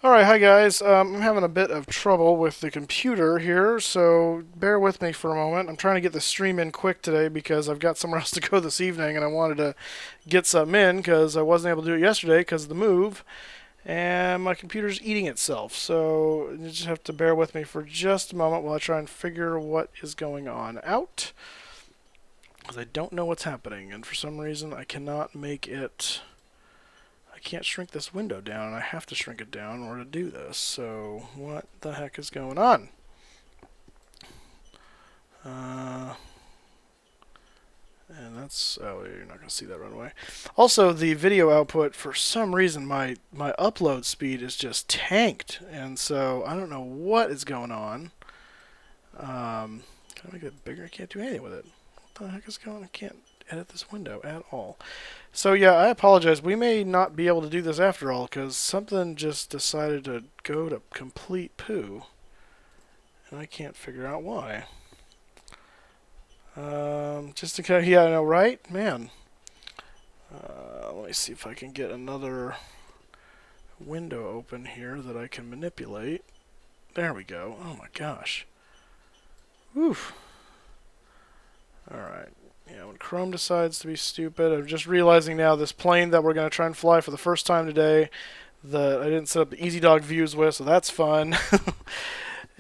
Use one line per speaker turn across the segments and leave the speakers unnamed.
Alright, hi guys. I'm having a bit of trouble with the computer here, so bear with me for a moment. I'm trying to get the stream in quick today because I've got somewhere else to go this evening and I wanted to get something in because I wasn't able to do it yesterday because of the move, and my computer's eating itself. So you just have to bear with me for just a moment while I try and figure what is going on out, because I don't know what's happening, and for some reason I cannot make it. I can't shrink this window down, and I have to shrink it down in order to do this. So what the heck is going on? Uh, and that's, oh, you're not going to see that right away. Also, the video output, for some reason, my upload speed is just tanked, and so I don't know what is going on. Can I make it bigger? I can't do anything with it. What the heck is going on? I can't edit this window at all. So yeah, I apologize. We may not be able to do this after all because something just decided to go to complete poo, and I can't figure out why. Just to kind of, yeah, I know, right? Man. Let me see if I can get another window open here that I can manipulate. There we go. Oh my gosh. Oof. Alright. Yeah, when Chrome decides to be stupid, I'm just realizing now this plane that we're going to try and fly for the first time today that I didn't set up the Easy Dog views with, so that's fun.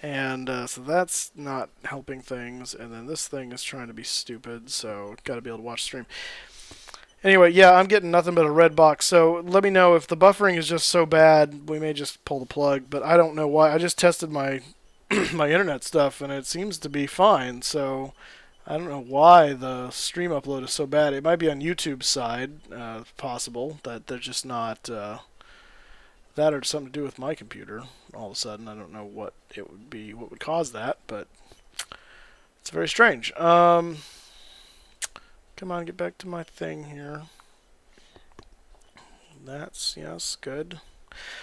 And so that's not helping things. And then this thing is trying to be stupid, so got to be able to watch the stream. Anyway, yeah, I'm getting nothing but a red box. So let me know if the buffering is just so bad, we may just pull the plug. But I don't know why. I just tested my my internet stuff, and it seems to be fine. So I don't know why the stream upload is so bad. It might be on YouTube's side, possible that they're just not. That or something to do with my computer all of a sudden. I don't know what it would be, what would cause that, but it's very strange. Come on, get back to my thing here. That's, yes, good.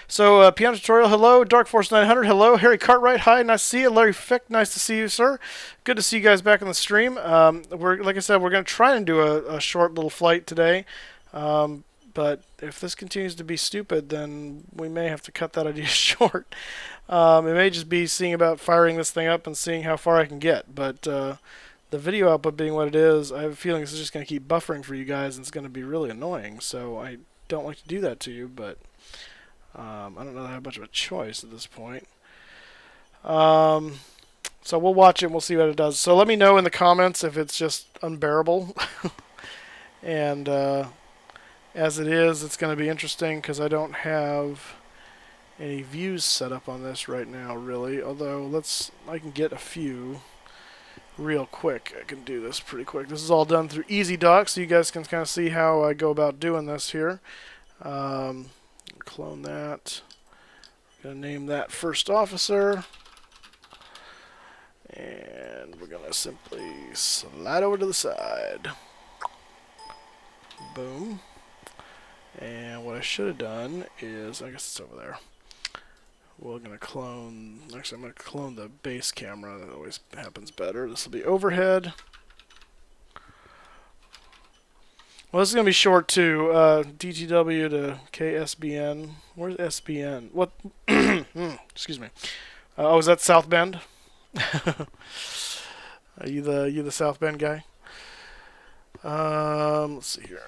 So, piano tutorial, hello. Dark Force 900, hello. Harry Cartwright, hi, nice to see you. Larry Fick, nice to see you, sir. Good to see you guys back on the stream. Like I said, we're going to try and do a short little flight today. But if this continues to be stupid, then we may have to cut that idea short. It may just be seeing about firing this thing up and seeing how far I can get. But the video output being what it is, I have a feeling this is just going to keep buffering for you guys, and it's going to be really annoying. So I don't like to do that to you, but I don't know that I have much of a choice at this point. So we'll watch it and we'll see what it does. So let me know in the comments if it's just unbearable. And as it is, it's going to be interesting because I don't have any views set up on this right now, really. Although I can get a few real quick. I can do this pretty quick. This is all done through Easy Dock, so you guys can kind of see how I go about doing this here. Clone that. I'm going to name that First Officer. And we're going to simply slide over to the side. Boom. And what I should have done is, I guess it's over there. We're going to clone, actually I'm going to clone the base camera. That always happens better. This will be overhead. Well, this is going to be short too. DTW to KSBN. Where's SBN? What? Excuse me. Oh, is that South Bend? Are you the South Bend guy? Let's see here.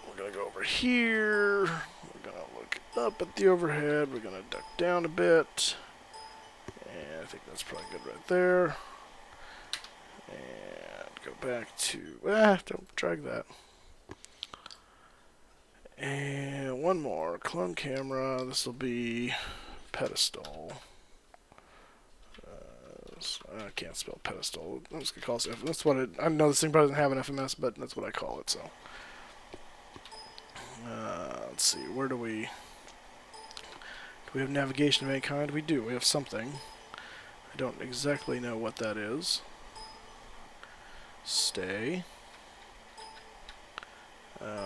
We're gonna go over here. We're gonna look up at the overhead. We're gonna duck down a bit, and I think that's probably good right there. And go back to don't drag that. And one more clone camera. This will be pedestal. I can't spell pedestal. I'm just gonna call it. That's what it. I know this thing probably doesn't have an FMS, but that's what I call it. So, let's see. Where do we have navigation of any kind? We do. We have something. I don't exactly know what that is. Stay.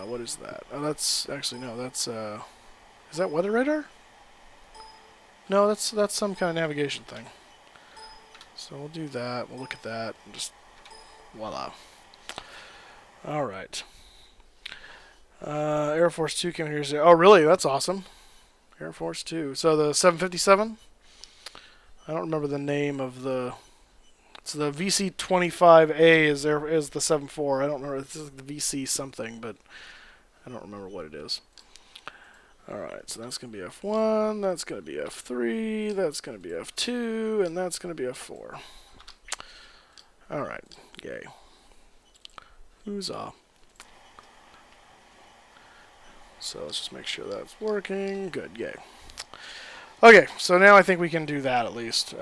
What is that? Oh, that's actually no. That's is that weather radar? No, that's some kind of navigation thing. So we'll do that. We'll look at that and just voila. All right. Air Force 2 came here. Oh, really? That's awesome. Air Force 2. So the 757? I don't remember the name of the... So the VC-25A is the 74. I don't remember. It's like the VC something, but I don't remember what it is. Alright, so that's going to be F1, that's going to be F3, that's going to be F2, and that's going to be F4. Alright, yay. Huzzah. So let's just make sure that's working. Good, yay. Okay, so now I think we can do that at least.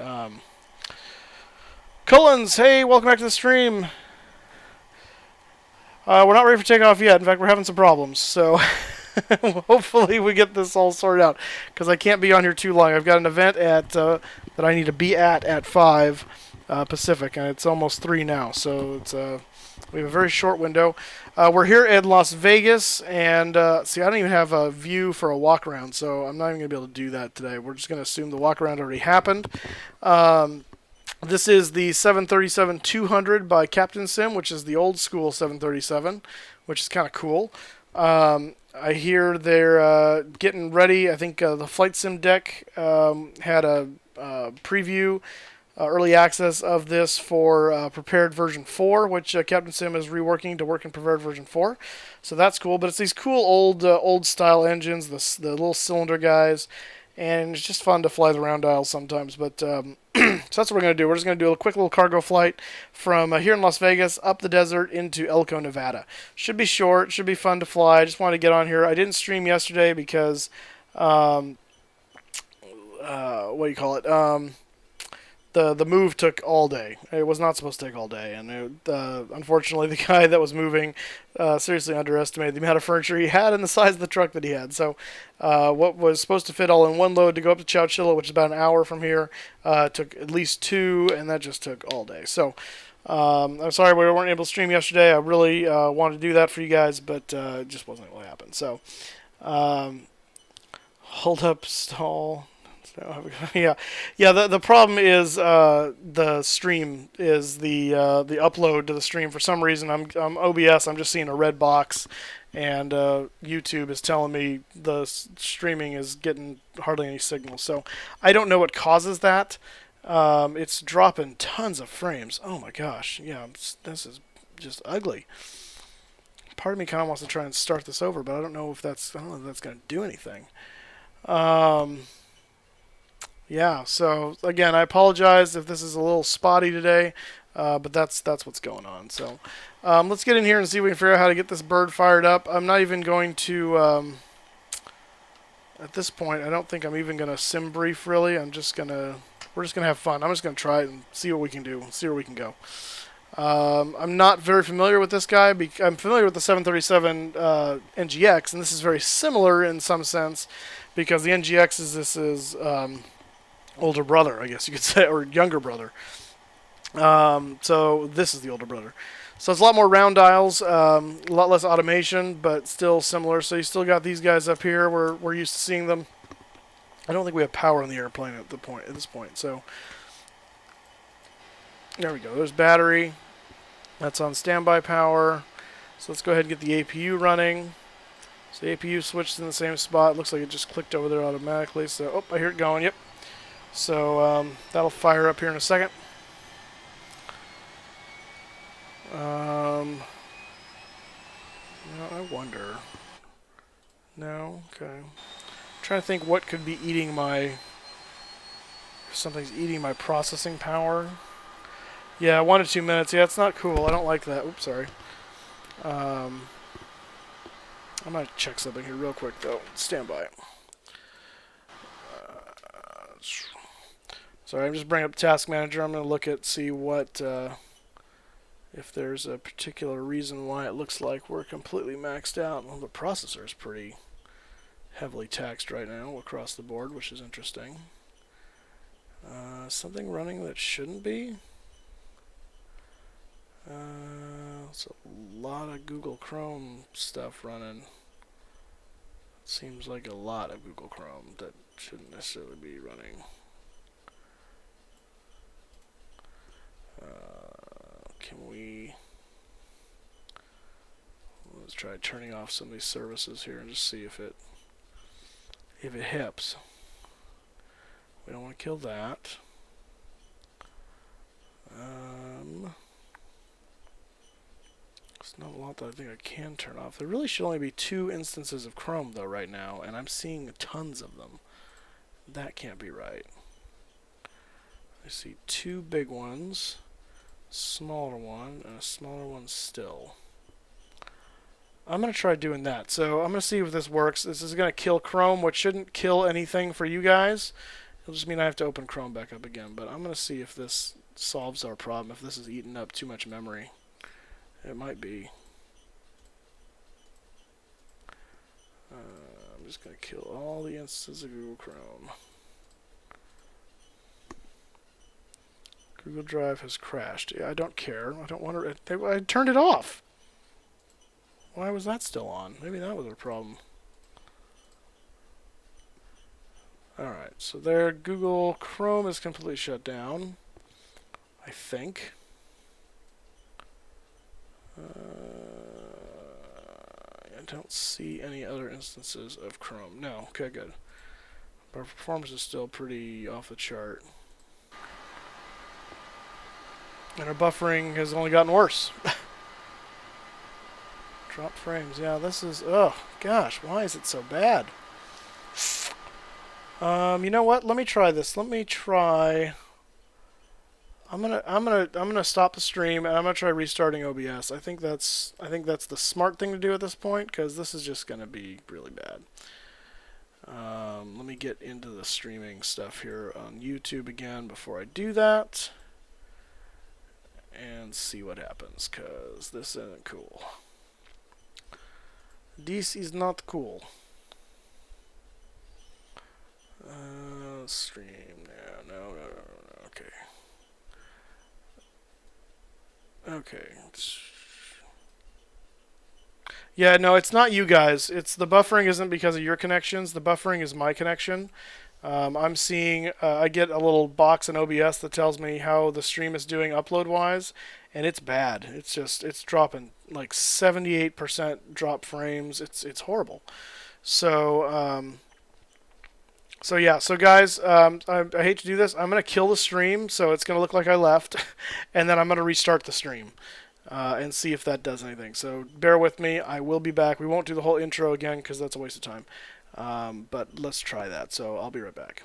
Cullens, hey, welcome back to the stream. We're not ready for takeoff yet. In fact, we're having some problems, so... Hopefully we get this all sorted out, because I can't be on here too long. I've got an event that I need to be at 5 Pacific, and it's almost 3 now, so it's we have a very short window. We're here in Las Vegas, and see, I don't even have a view for a walk around, so I'm not even going to be able to do that today. We're just going to assume the walk around already happened. This is the 737-200 by CaptainSim, which is the old school 737, which is kind of cool. I hear they're getting ready. I think the Flight Sim deck had a preview, early access of this for prepared version 4, which CaptainSim is reworking to work in prepared version 4. So that's cool. But it's these cool old style engines, the little cylinder guys, and it's just fun to fly the round dials sometimes. But so that's what we're going to do. We're just going to do a quick little cargo flight from here in Las Vegas up the desert into Elko, Nevada. Should be short. Should be fun to fly. I just wanted to get on here. I didn't stream yesterday because, what do you call it? The move took all day. It was not supposed to take all day, and unfortunately, the guy that was moving seriously underestimated the amount of furniture he had and the size of the truck that he had. So, what was supposed to fit all in one load to go up to Chowchilla, which is about an hour from here, took at least 2, and that just took all day. So, I'm sorry we weren't able to stream yesterday. I really wanted to do that for you guys, but it just wasn't able to happen. So, hold up, stall. Yeah. The problem is the stream is the upload to the stream. For some reason, I'm OBS. I'm just seeing a red box, and YouTube is telling me the streaming is getting hardly any signal. So I don't know what causes that. It's dropping tons of frames. Oh my gosh. Yeah, this is just ugly. Part of me kind of wants to try and start this over, but I don't know if that's going to do anything. Yeah, so again, I apologize if this is a little spotty today, but that's what's going on. So let's get in here and see if we can figure out how to get this bird fired up. I'm not even going to, at this point, I don't think I'm even going to sim brief really. We're just going to have fun. I'm just going to try it and see what we can do, see where we can go. I'm not very familiar with this guy. I'm familiar with the 737 NGX, and this is very similar in some sense because the NGX is older brother, I guess you could say, or younger brother. So this is the older brother. So it's a lot more round dials, a lot less automation, but still similar. So you still got these guys up here. We're used to seeing them. I don't think we have power on the airplane at this point. So there we go. There's battery. That's on standby power. So let's go ahead and get the APU running. So the APU switched in the same spot. Looks like it just clicked over there automatically. So, I hear it going. Yep. So that'll fire up here in a second. No, I wonder. No, okay. I'm trying to think what could be eating my... Something's eating my processing power. Yeah, 1 to 2 minutes. Yeah, it's not cool. I don't like that. Oops, sorry. I'm going to check something here real quick, though. Stand by. Sorry, I'm just bringing up Task Manager. I'm going to look at, see what, if there's a particular reason why it looks like we're completely maxed out. Well, the processor is pretty heavily taxed right now across the board, which is interesting. Something running that shouldn't be. It's a lot of Google Chrome stuff running. Seems like a lot of Google Chrome that shouldn't necessarily be running. Can we... Let's try turning off some of these services here and just see if it... if it hips. We don't want to kill that. There's not a lot that I think I can turn off. There really should only be 2 instances of Chrome, though, right now, and I'm seeing tons of them. That can't be right. I see 2 big ones, smaller one, and a smaller one still. I'm going to try doing that. So I'm going to see if this works. This is going to kill Chrome, which shouldn't kill anything for you guys. It'll just mean I have to open Chrome back up again. But I'm going to see if this solves our problem, if this is eating up too much memory. It might be. I'm just going to kill all the instances of Google Chrome. Google Drive has crashed. Yeah, I don't care. I don't want to. I turned it off. Why was that still on? Maybe that was a problem. Alright, so there, Google Chrome is completely shut down. I think. I don't see any other instances of Chrome. No, okay, good. Our performance is still pretty off the chart. And our buffering has only gotten worse. Drop frames. Yeah, this is... Oh, gosh, why is it so bad? You know what? Let me try this. Let me try... I'm gonna stop the stream and I'm gonna try restarting OBS. I think that's the smart thing to do at this point, because this is just gonna be really bad. Let me get into the streaming stuff here on YouTube again before I do that, and see what happens, because this isn't cool. This is not cool. Stream now. No. Okay. Okay. Yeah, no, it's not you guys. It's the buffering isn't because of your connections. The buffering is my connection. I'm seeing, I get a little box in OBS that tells me how the stream is doing upload-wise, and it's bad. It's dropping like 78% drop frames. It's horrible. So, so yeah, so guys, I hate to do this. I'm going to kill the stream, so it's going to look like I left, and then I'm going to restart the stream. And see if that does anything. So bear with me. I will be back. We won't do the whole intro again because that's a waste of time. But let's try that. So I'll be right back.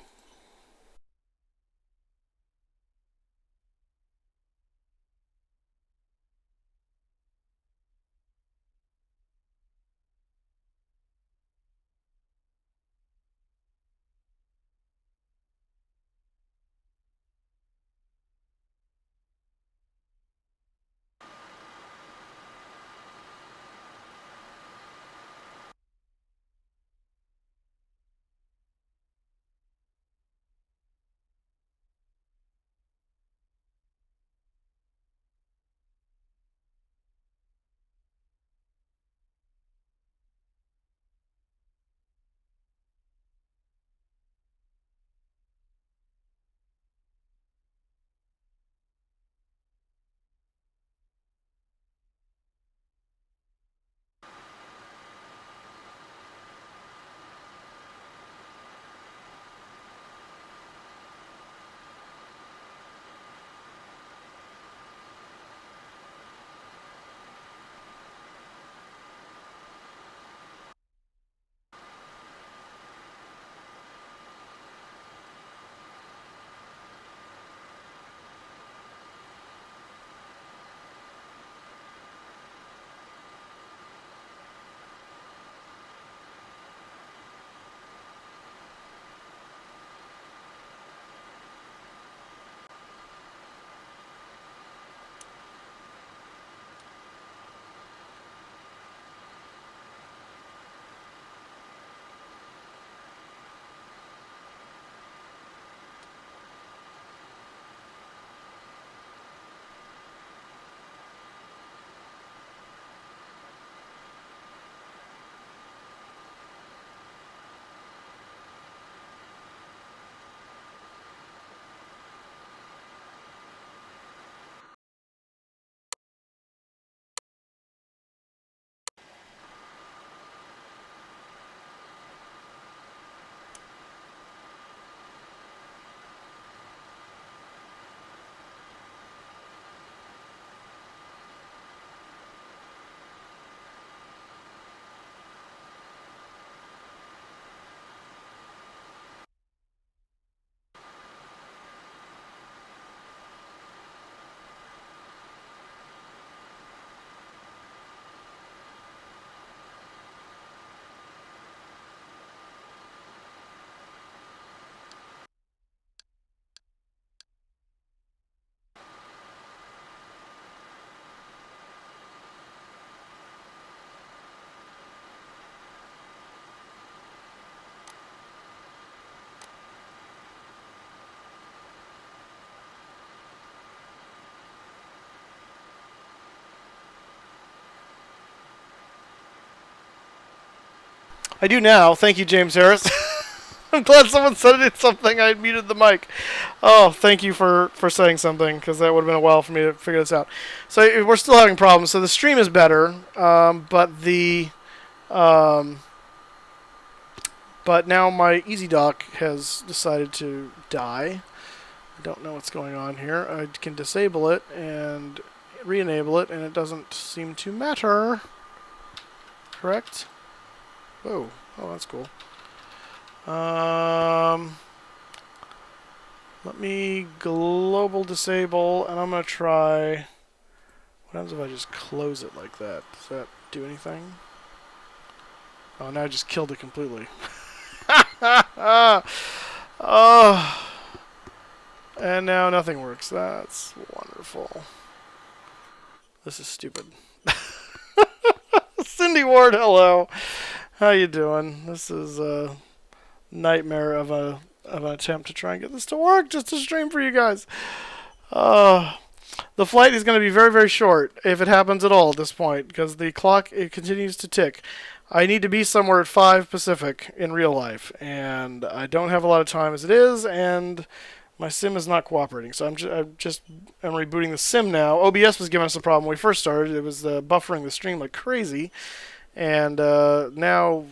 I do now. Thank you, James Harris. I'm glad someone said it something. I muted the mic. Oh, thank you for saying something, because that would have been a while for me to figure this out. So we're still having problems. So the stream is better, but the but now my EasyDock has decided to die. I don't know what's going on here. I can disable it and re-enable it, and it doesn't seem to matter. Correct? Whoa. Oh, that's cool. Let me global disable, and I'm going to try... What happens if I just close it like that? Does that do anything? Oh, now I just killed it completely. Oh. And now nothing works. That's wonderful. This is stupid. Cindy Ward, hello. How you doing? This is a nightmare of an attempt to try and get this to work just to stream for you guys. The flight is going to be very, very short, if it happens at all at this point, because the clock, it continues to tick. I need to be somewhere at 5 Pacific in real life, and I don't have a lot of time as it is, and my sim is not cooperating. So I'm rebooting the sim now. OBS was giving us a problem when we first started. It was buffering the stream like crazy, and now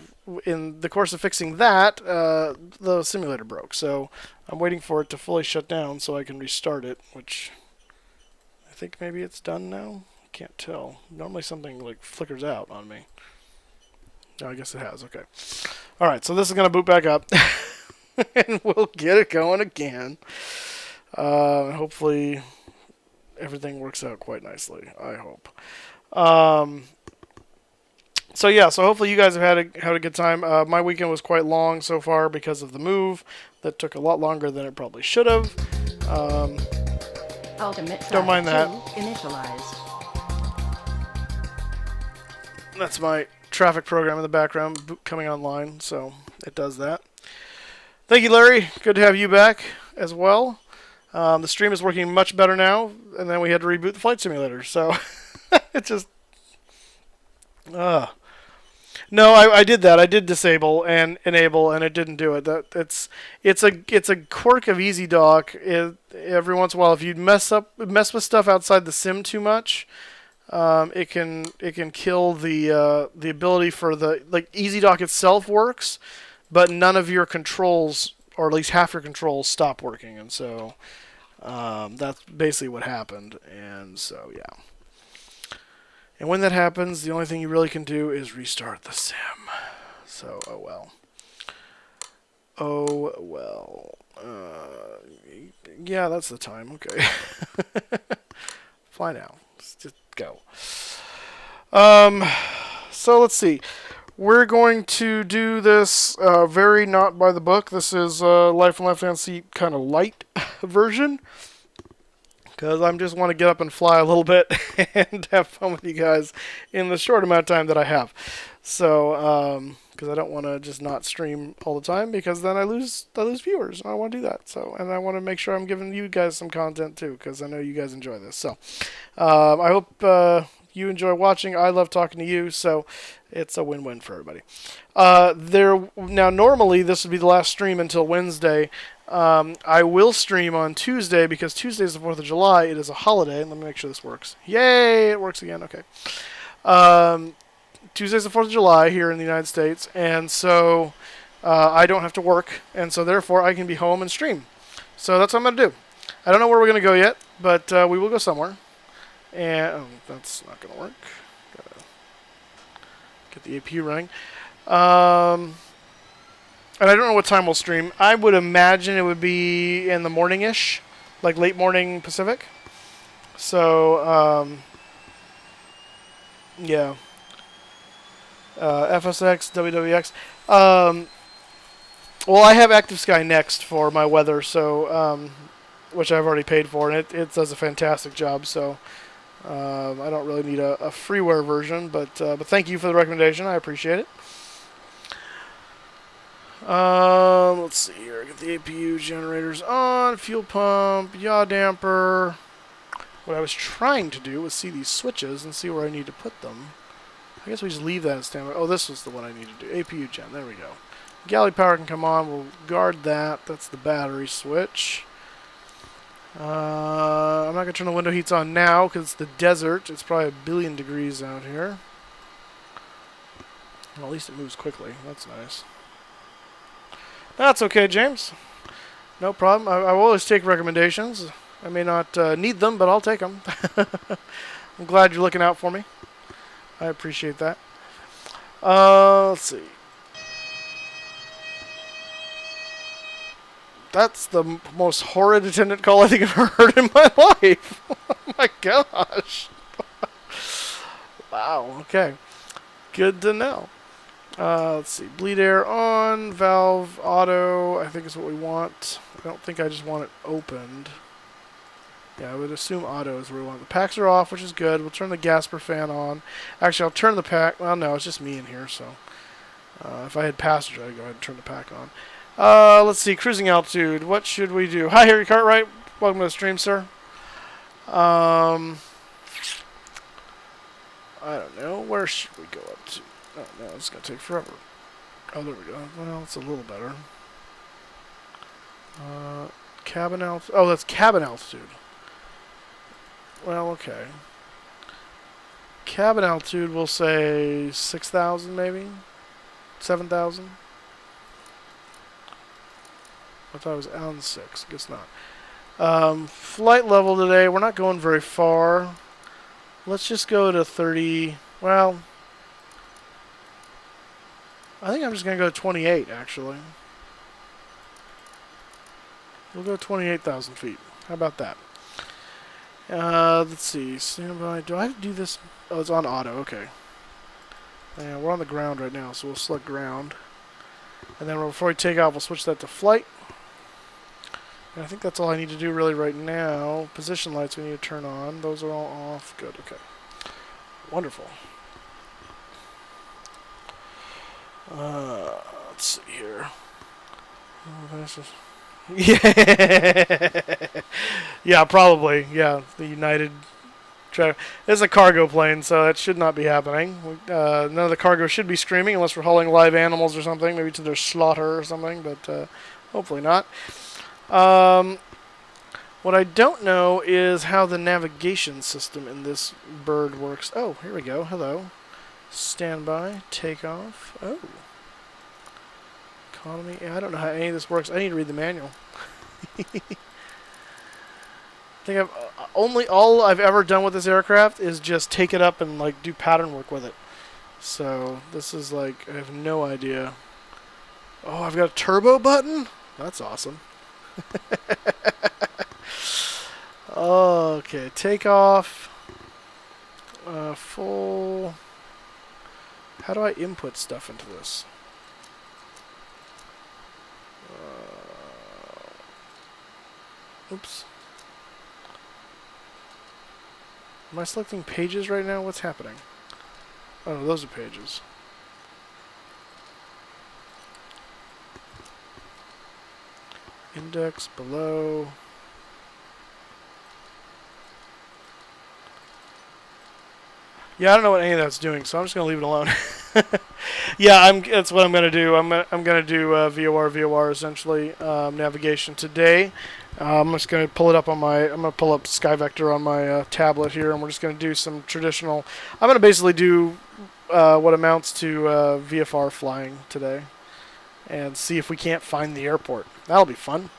in the course of fixing that, the simulator broke. So I'm waiting for it to fully shut down so I can restart it, which I think maybe it's done now. I can't tell. Normally something like flickers out on me. No, I guess it has. Okay. All right, so this is going to boot back up, and we'll get it going again. Hopefully everything works out quite nicely, I hope. So yeah, so hopefully you guys have had a good time. My weekend was quite long so far because of the move. That took a lot longer than it probably should have. Don't mind that.
Initialized.
That's my traffic program in the background coming online, so it does that. Thank you, Larry. Good to have you back as well. The stream is working much better now, and then we had to reboot the flight simulator, so it just... No, I did that. I did disable and enable, and it didn't do it. It's a quirk of EasyDock. Every once in a while, if you mess with stuff outside the sim too much, it can kill the ability for EasyDock itself works, but none of your controls, or at least half your controls, stop working, and so that's basically what happened. And so yeah. And when that happens, the only thing you really can do is restart the sim. So, oh well. Oh well. Yeah, that's the time. Okay. Fly now. Let's just go. So let's see. We're going to do this very not by the book. This is Life in Left-Hand Seat kind of light version, because I just want to get up and fly a little bit and have fun with you guys in the short amount of time that I have. So, because I don't want to just not stream all the time, because then I lose viewers. I don't want to do that. So, and I want to make sure I'm giving you guys some content too, because I know you guys enjoy this. So, I hope you enjoy watching. I love talking to you, so it's a win-win for everybody. Now, normally this would be the last stream until Wednesday. I will stream on Tuesday, because Tuesday is the 4th of July. It is a holiday. Let me make sure this works. Yay! It works again. Okay. Tuesday is the 4th of July here in the United States, and so I don't have to work, and so therefore I can be home and stream. So that's what I'm going to do. I don't know where we're going to go yet, but we will go somewhere. And that's not going to work. Gotta get the APU running. And I don't know what time we'll stream. I would imagine it would be in the morning-ish, like late morning Pacific. So, yeah. FSX, WWX. Well, I have Active Sky Next for my weather, so which I've already paid for, and it does a fantastic job. So I don't really need a freeware version, but thank you for the recommendation. I appreciate it. Let's see here. Get the APU generators on, fuel pump, yaw damper. What I was trying to do was see these switches and see where I need to put them. I guess we just leave that as standby. Oh, this was the one I need to do. APU gen. There we go. Galley power can come on. We'll guard that. That's the battery switch. I'm not going to turn the window heats on now because it's the desert. It's probably 1,000,000,000 degrees out here. Well, at least it moves quickly. That's nice. That's okay, James. No problem. I will always take recommendations. I may not need them, but I'll take them. I'm glad you're looking out for me. I appreciate that. Let's see. That's the most horrid attendant call I think I've ever heard in my life. Oh my gosh. Wow, okay. Good to know. Let's see. Bleed air on. Valve auto, I think is what we want. I don't think I just want it opened. Yeah, I would assume auto is where we want it. The packs are off, which is good. We'll turn the Gasper fan on. Actually, I'll turn the pack. Well, no, it's just me in here, so. If I had passenger, I'd go ahead and turn the pack on. Let's see. Cruising altitude. What should we do? Hi, Harry Cartwright. Welcome to the stream, sir. I don't know. Where should we go up to? Oh, no, it's going to take forever. Oh, there we go. Well, it's a little better. Cabin altitude. Oh, that's cabin altitude. Well, okay. Cabin altitude, we'll say 6,000 maybe? 7,000? I thought it was on 6. Guess not. Flight level today, we're not going very far. Let's just go to 30. Well, I think I'm just going to go to 28, actually. We'll go 28,000 feet. How about that? Let's see. Standby. Do I have to do this? Oh, it's on auto. Okay. Yeah, we're on the ground right now, so we'll select ground. And then before we take off, we'll switch that to flight. And I think that's all I need to do really right now. Position lights we need to turn on. Those are all off. Good. Okay. Wonderful. Let's see here. Oh, this is... Yeah. Yeah, probably. Yeah, the United... It's a cargo plane, so that should not be happening. None of the cargo should be streaming unless we're hauling live animals or something, maybe to their slaughter or something, but hopefully not. What I don't know is how the navigation system in this bird works. Oh, here we go. Hello. Standby. Takeoff. Oh. Economy. Yeah, I don't know how any of this works. I need to read the manual. I think all I've ever done with this aircraft is just take it up and like do pattern work with it. So this is like I have no idea. Oh, I've got a turbo button? That's awesome. Okay, takeoff. Full. How do I input stuff into this? Oops. Am I selecting pages right now? What's happening? Oh, no, those are pages. Index below. Yeah, I don't know what any of that's doing, so I'm just gonna leave it alone. Yeah, that's what I'm gonna do. I'm gonna do VOR essentially navigation today. I'm just gonna pull it up on my. I'm gonna pull up SkyVector on my tablet here, and we're just gonna do some traditional. I'm gonna basically do what amounts to VFR flying today, and see if we can't find the airport. That'll be fun.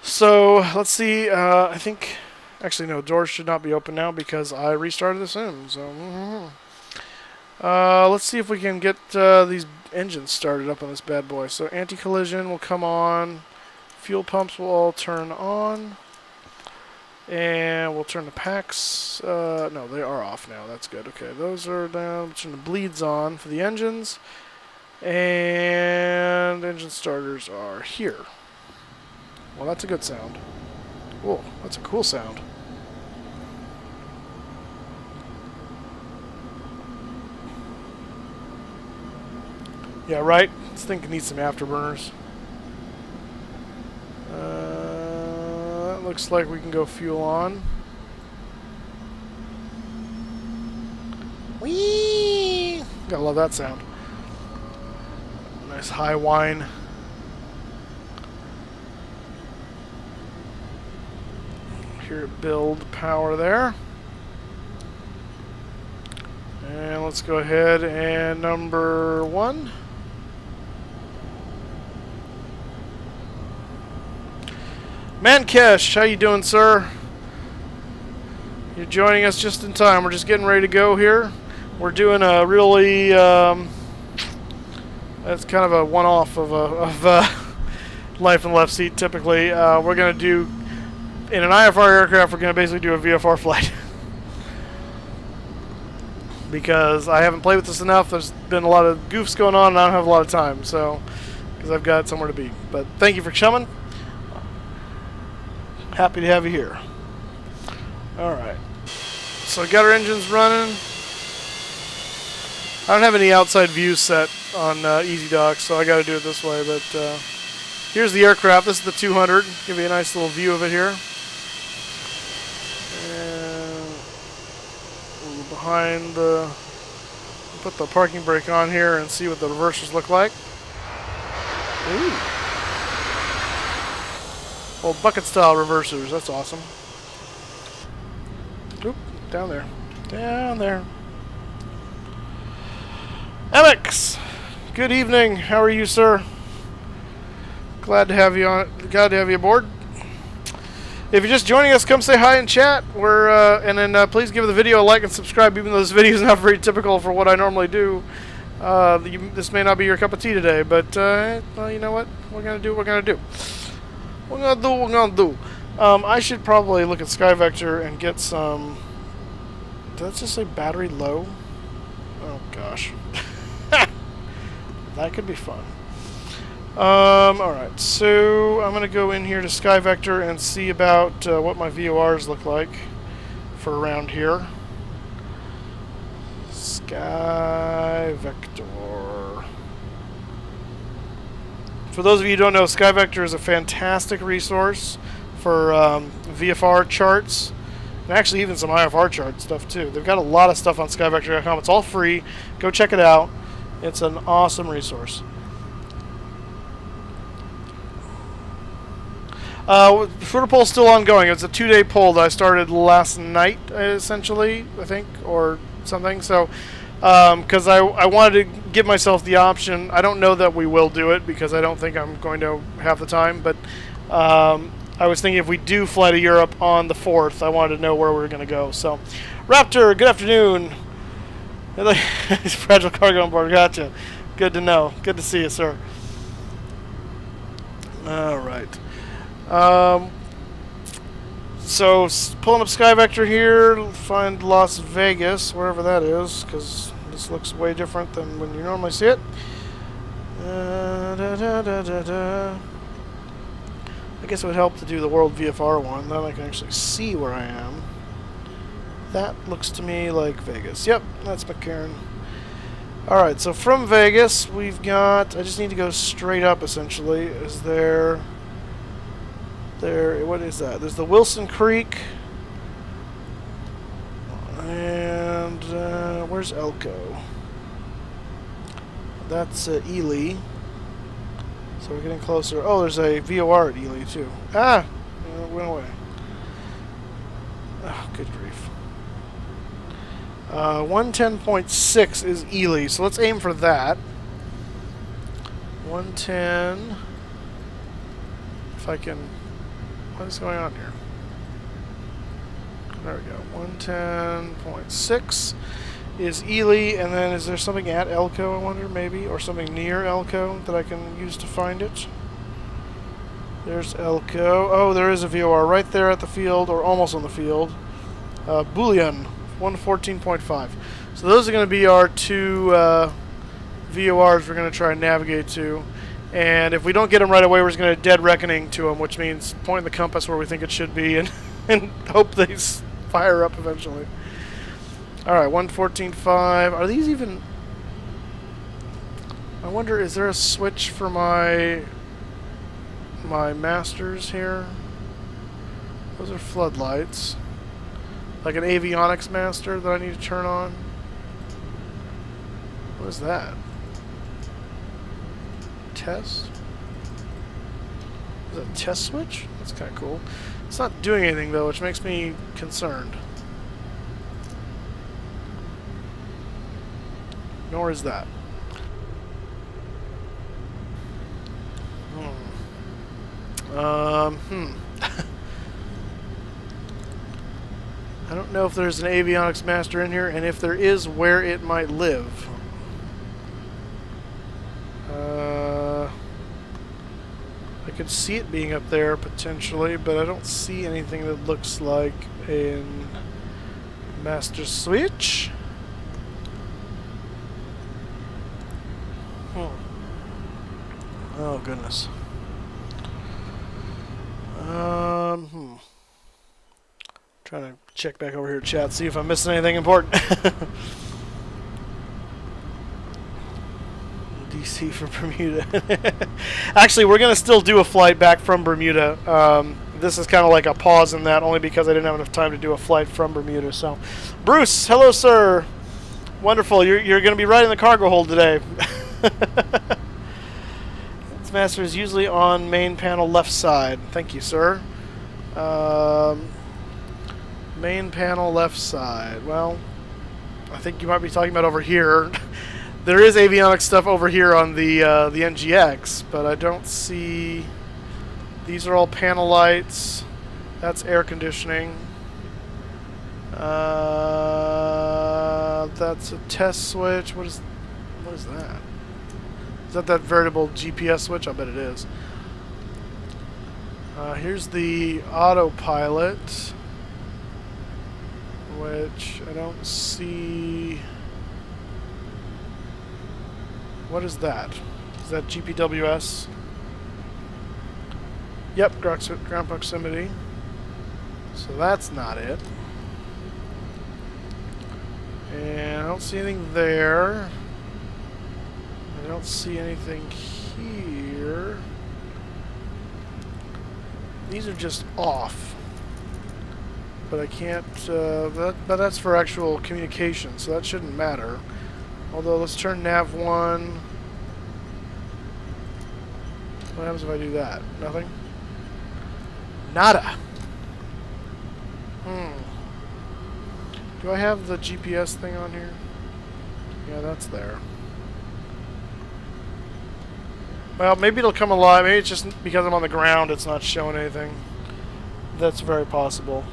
So let's see. I think. Actually, no, doors should not be open now because I restarted the sim. So, let's see if we can get these engines started up on this bad boy. So, anti-collision will come on. Fuel pumps will all turn on. And we'll turn the packs. No, they are off now. That's good. Okay, those are down. We'll turn the bleeds on for the engines. And engine starters are here. Well, that's a good sound. Whoa, that's a cool sound. Yeah, right? This thing needs some afterburners. It looks like we can go fuel on. Whee! Gotta love that sound. Nice high whine. Hear it build power there. And let's go ahead and number 1. Mankesh, how you doing, sir? You're joining us just in time. We're just getting ready to go here. We're doing a really, that's kind of a one-off of life in the left seat, typically. We're going to do, in an IFR aircraft, we're going to basically do a VFR flight. Because I haven't played with this enough. There's been a lot of goofs going on, and I don't have a lot of time, so, because I've got somewhere to be. But thank you for coming. Happy to have you here. Alright. So I got our engines running. I don't have any outside views set on EasyDock, so I got to do it this way. But here's the aircraft. This is the 200. Give you a nice little view of it here. And behind the... Put the parking brake on here and see what the reversers look like. Ooh. Well, bucket-style reversers. That's awesome. Oop, down there. Down there. Alex, good evening. How are you, sir? Glad to have you on. Glad to have you aboard. If you're just joining us, come say hi and chat. And then please give the video a like and subscribe, even though this video is not very typical for what I normally do. This may not be your cup of tea today, but well, you know what? We're gonna do what we're gonna do. We're gonna do what we're gonna do. I should probably look at SkyVector and get some... Did that just say battery low? Oh, gosh. That could be fun. Alright, so I'm going to go in here to SkyVector and see about what my VORs look like for around here. SkyVector. For those of you who don't know, SkyVector is a fantastic resource for VFR charts, and actually even some IFR chart stuff too. They've got a lot of stuff on SkyVector.com. It's all free. Go check it out. It's an awesome resource. Twitter poll is still ongoing. It's a 2-day poll that I started last night, essentially, I think, or something. So, because I wanted to give myself the option. I don't know that we will do it because I don't think I'm going to have the time, but I was thinking if we do fly to Europe on the 4th, I wanted to know where we were going to go. So, Raptor, good afternoon. Fragile cargo on board. Gotcha. Good to know. Good to see you, sir. All right. So, pulling up SkyVector here, find Las Vegas, wherever that is, because this looks way different than when you normally see it. I guess it would help to do the World VFR one, then I can actually see where I am. That looks to me like Vegas. Yep, that's McCarran. Alright, so from Vegas, we've got... I just need to go straight up, essentially. Is there... What is that? There's the Wilson Creek. And... where's Elko? That's Ely. So we're getting closer. Oh, there's a VOR at Ely, too. Ah! It went away. Oh, good grief. 110.6 is Ely, so let's aim for that. 110. If I can... What is going on here? There we go. 110.6 is Ely, and then is there something at Elko, I wonder, maybe? Or something near Elko that I can use to find it? There's Elko. Oh, there is a VOR right there at the field, or almost on the field. Bullion, 114.5. So those are going to be our two VORs we're going to try and navigate to. And if we don't get them right away, we're just going to dead reckoning to them, which means point the compass where we think it should be and hope they fire up eventually. Alright, 114.5. Are these even... I wonder, is there a switch for my masters here? Those are floodlights. Like an avionics master that I need to turn on. What is that? Test? Is that a test switch? That's kind of cool. It's not doing anything though, which makes me concerned. Nor is that. I don't know if there's an avionics master in here, and if there is, where it might live. I could see it being up there potentially, but I don't see anything that looks like a master switch. Oh goodness. Trying to check back over here, chat, see if I'm missing anything important. DC for Bermuda. Actually, we're gonna still do a flight back from Bermuda. This is kind of like a pause in that, only because I didn't have enough time to do a flight from Bermuda. So, Bruce, hello, sir. Wonderful. You're gonna be right in the cargo hold today. This master is usually on main panel left side. Thank you, sir. Main panel left side. Well, I think you might be talking about over here. There is avionics stuff over here on the NGX, but I don't see. These are all panel lights. That's air conditioning. That's a test switch. What is that? Is that variable GPS switch? I bet it is. Here's the autopilot, which I don't see. What is that? Is that GPWS? Yep, ground proximity. So that's not it. And I don't see anything there. I don't see anything here. These are just off. But I can't, but that's for actual communication, so that shouldn't matter. Although, let's turn nav 1. What happens if I do that? Nothing? Nada! Do I have the GPS thing on here? Yeah, that's there. Well, maybe it'll come alive. Maybe it's just because I'm on the ground, it's not showing anything. That's very possible.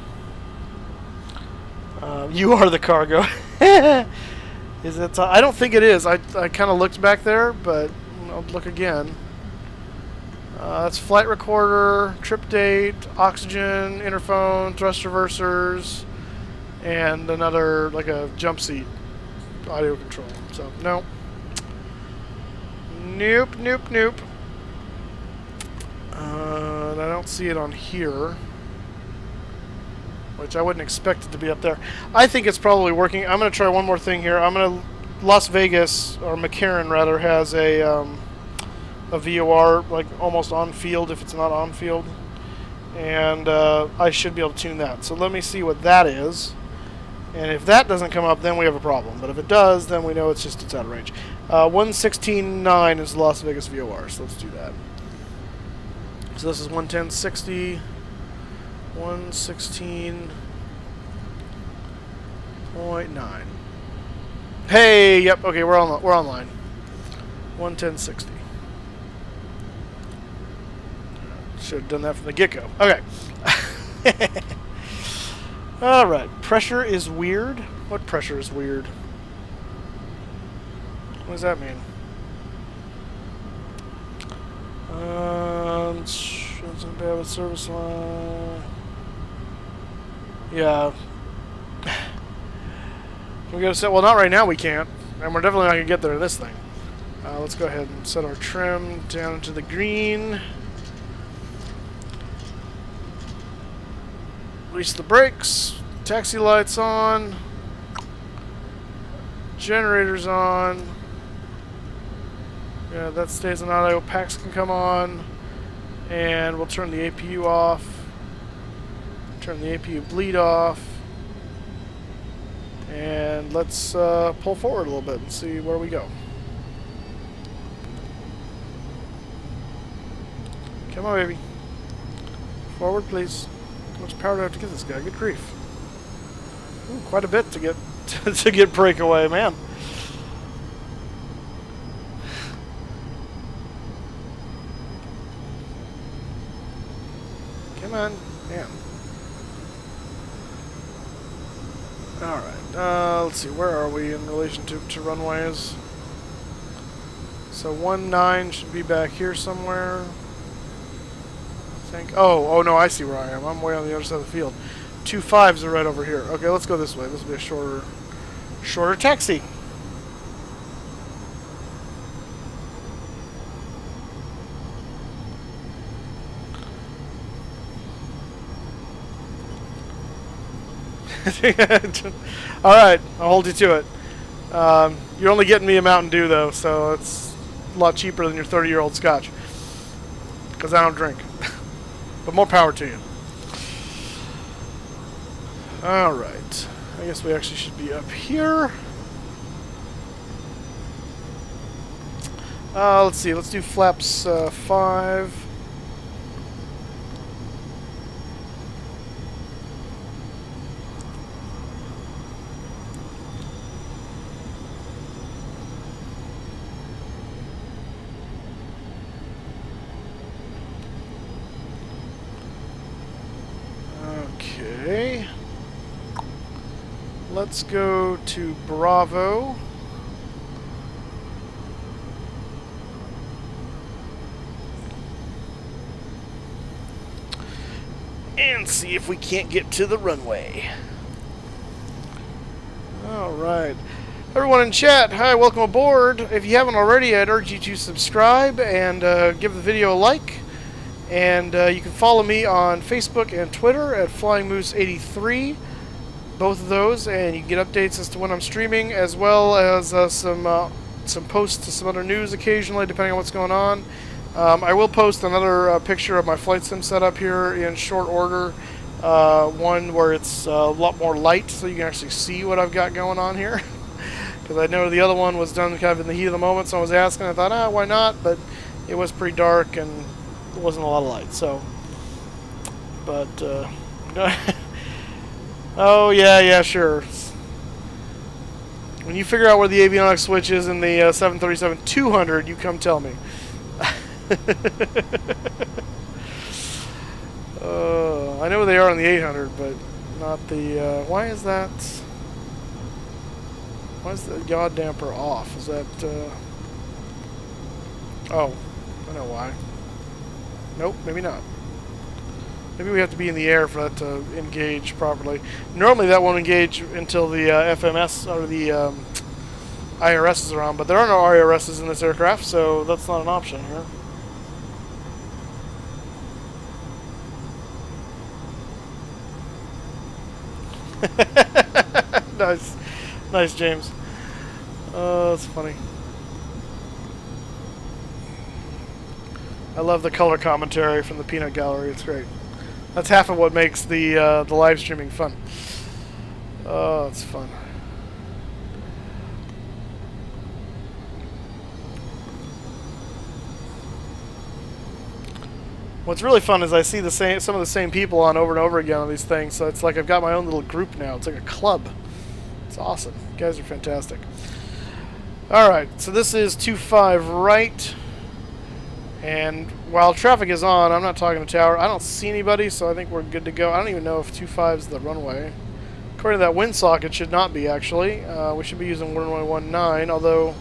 You are the cargo. Is it? I don't think it is. I kind of looked back there, but I'll look again. That's flight recorder, trip date, oxygen, interphone, thrust reversers, and another, like a jump seat audio control. So, no. Nope, nope, nope. And I don't see it on here, which I wouldn't expect it to be up there. I think it's probably working. I'm going to try one more thing here. Las Vegas, or McCarran rather, has a VOR, like almost on field if it's not on field. And I should be able to tune that. So let me see what that is. And if that doesn't come up, then we have a problem. But if it does, then we know it's out of range. 116.9 is Las Vegas VOR, so let's do that. So this is 110.60. 116.9. Hey, yep, okay, we're online. 110.60. Should have done that from the get-go. Okay. All right. Pressure is weird. What pressure is weird? What does that mean? Something bad with service line. Yeah. We gotta set. Well, not right now. We can't, and we're definitely not gonna get there in this thing. Let's go ahead and set our trim down to the green. Release the brakes. Taxi lights on. Generators on. Yeah, that stays on auto. Packs can come on. And we'll turn the APU off. Turn the APU bleed off. And let's pull forward a little bit and see where we go. Come on, baby. Forward, please. How much power do I have to get this guy? Good grief. Ooh, quite a bit to get to get breakaway, man. Come on, man. Alright, let's see, where are we in relation to runways? So 1-9 should be back here somewhere. I think. Oh no, I see where I am. I'm way on the other side of the field. 2-5s are right over here. Okay, let's go this way. This will be a shorter taxi. Alright, I'll hold you to it. You're only getting me a Mountain Dew, though, so it's a lot cheaper than your 30-year-old scotch. Because I don't drink. But more power to you. Alright. I guess we actually should be up here. Let's see. Let's do flaps 5. Okay. Let's go to Bravo. And see if we can't get to the runway. Alright. Everyone in chat, hi, welcome aboard. If you haven't already, I'd urge you to subscribe and give the video a like. And you can follow me on Facebook and Twitter at FlyingMoose83. Both of those, and you can get updates as to when I'm streaming, as well as some posts to some other news occasionally, depending on what's going on. I will post another picture of my flight sim setup here in short order. One where it's a lot more light, so you can actually see what I've got going on here. Because I know the other one was done kind of in the heat of the moment, so I was asking. I thought, why not? But it was pretty dark and there wasn't a lot of light. So, but oh yeah, sure. When you figure out where the avionics switch is in the 737-200, you come tell me. I know they are on the 800, but not the. Why is that? Why is the yaw damper off? Is that? Oh, I know why. Nope, maybe not. Maybe we have to be in the air for that to engage properly. Normally that won't engage until the FMS or the IRS is around, but there are no IRSs in this aircraft, so that's not an option here. Nice, James. That's funny. I love the color commentary from the Peanut Gallery. It's great. That's half of what makes the live streaming fun. Oh, it's fun. What's really fun is I see some of the same people on over and over again on these things. So it's like I've got my own little group now. It's like a club. It's awesome. You guys are fantastic. All right, so this is 25 right. And while traffic is on, I'm not talking to tower. I don't see anybody, so I think we're good to go. I don't even know if 25 is the runway. According to that wind sock, it should not be, actually. We should be using runway 19, although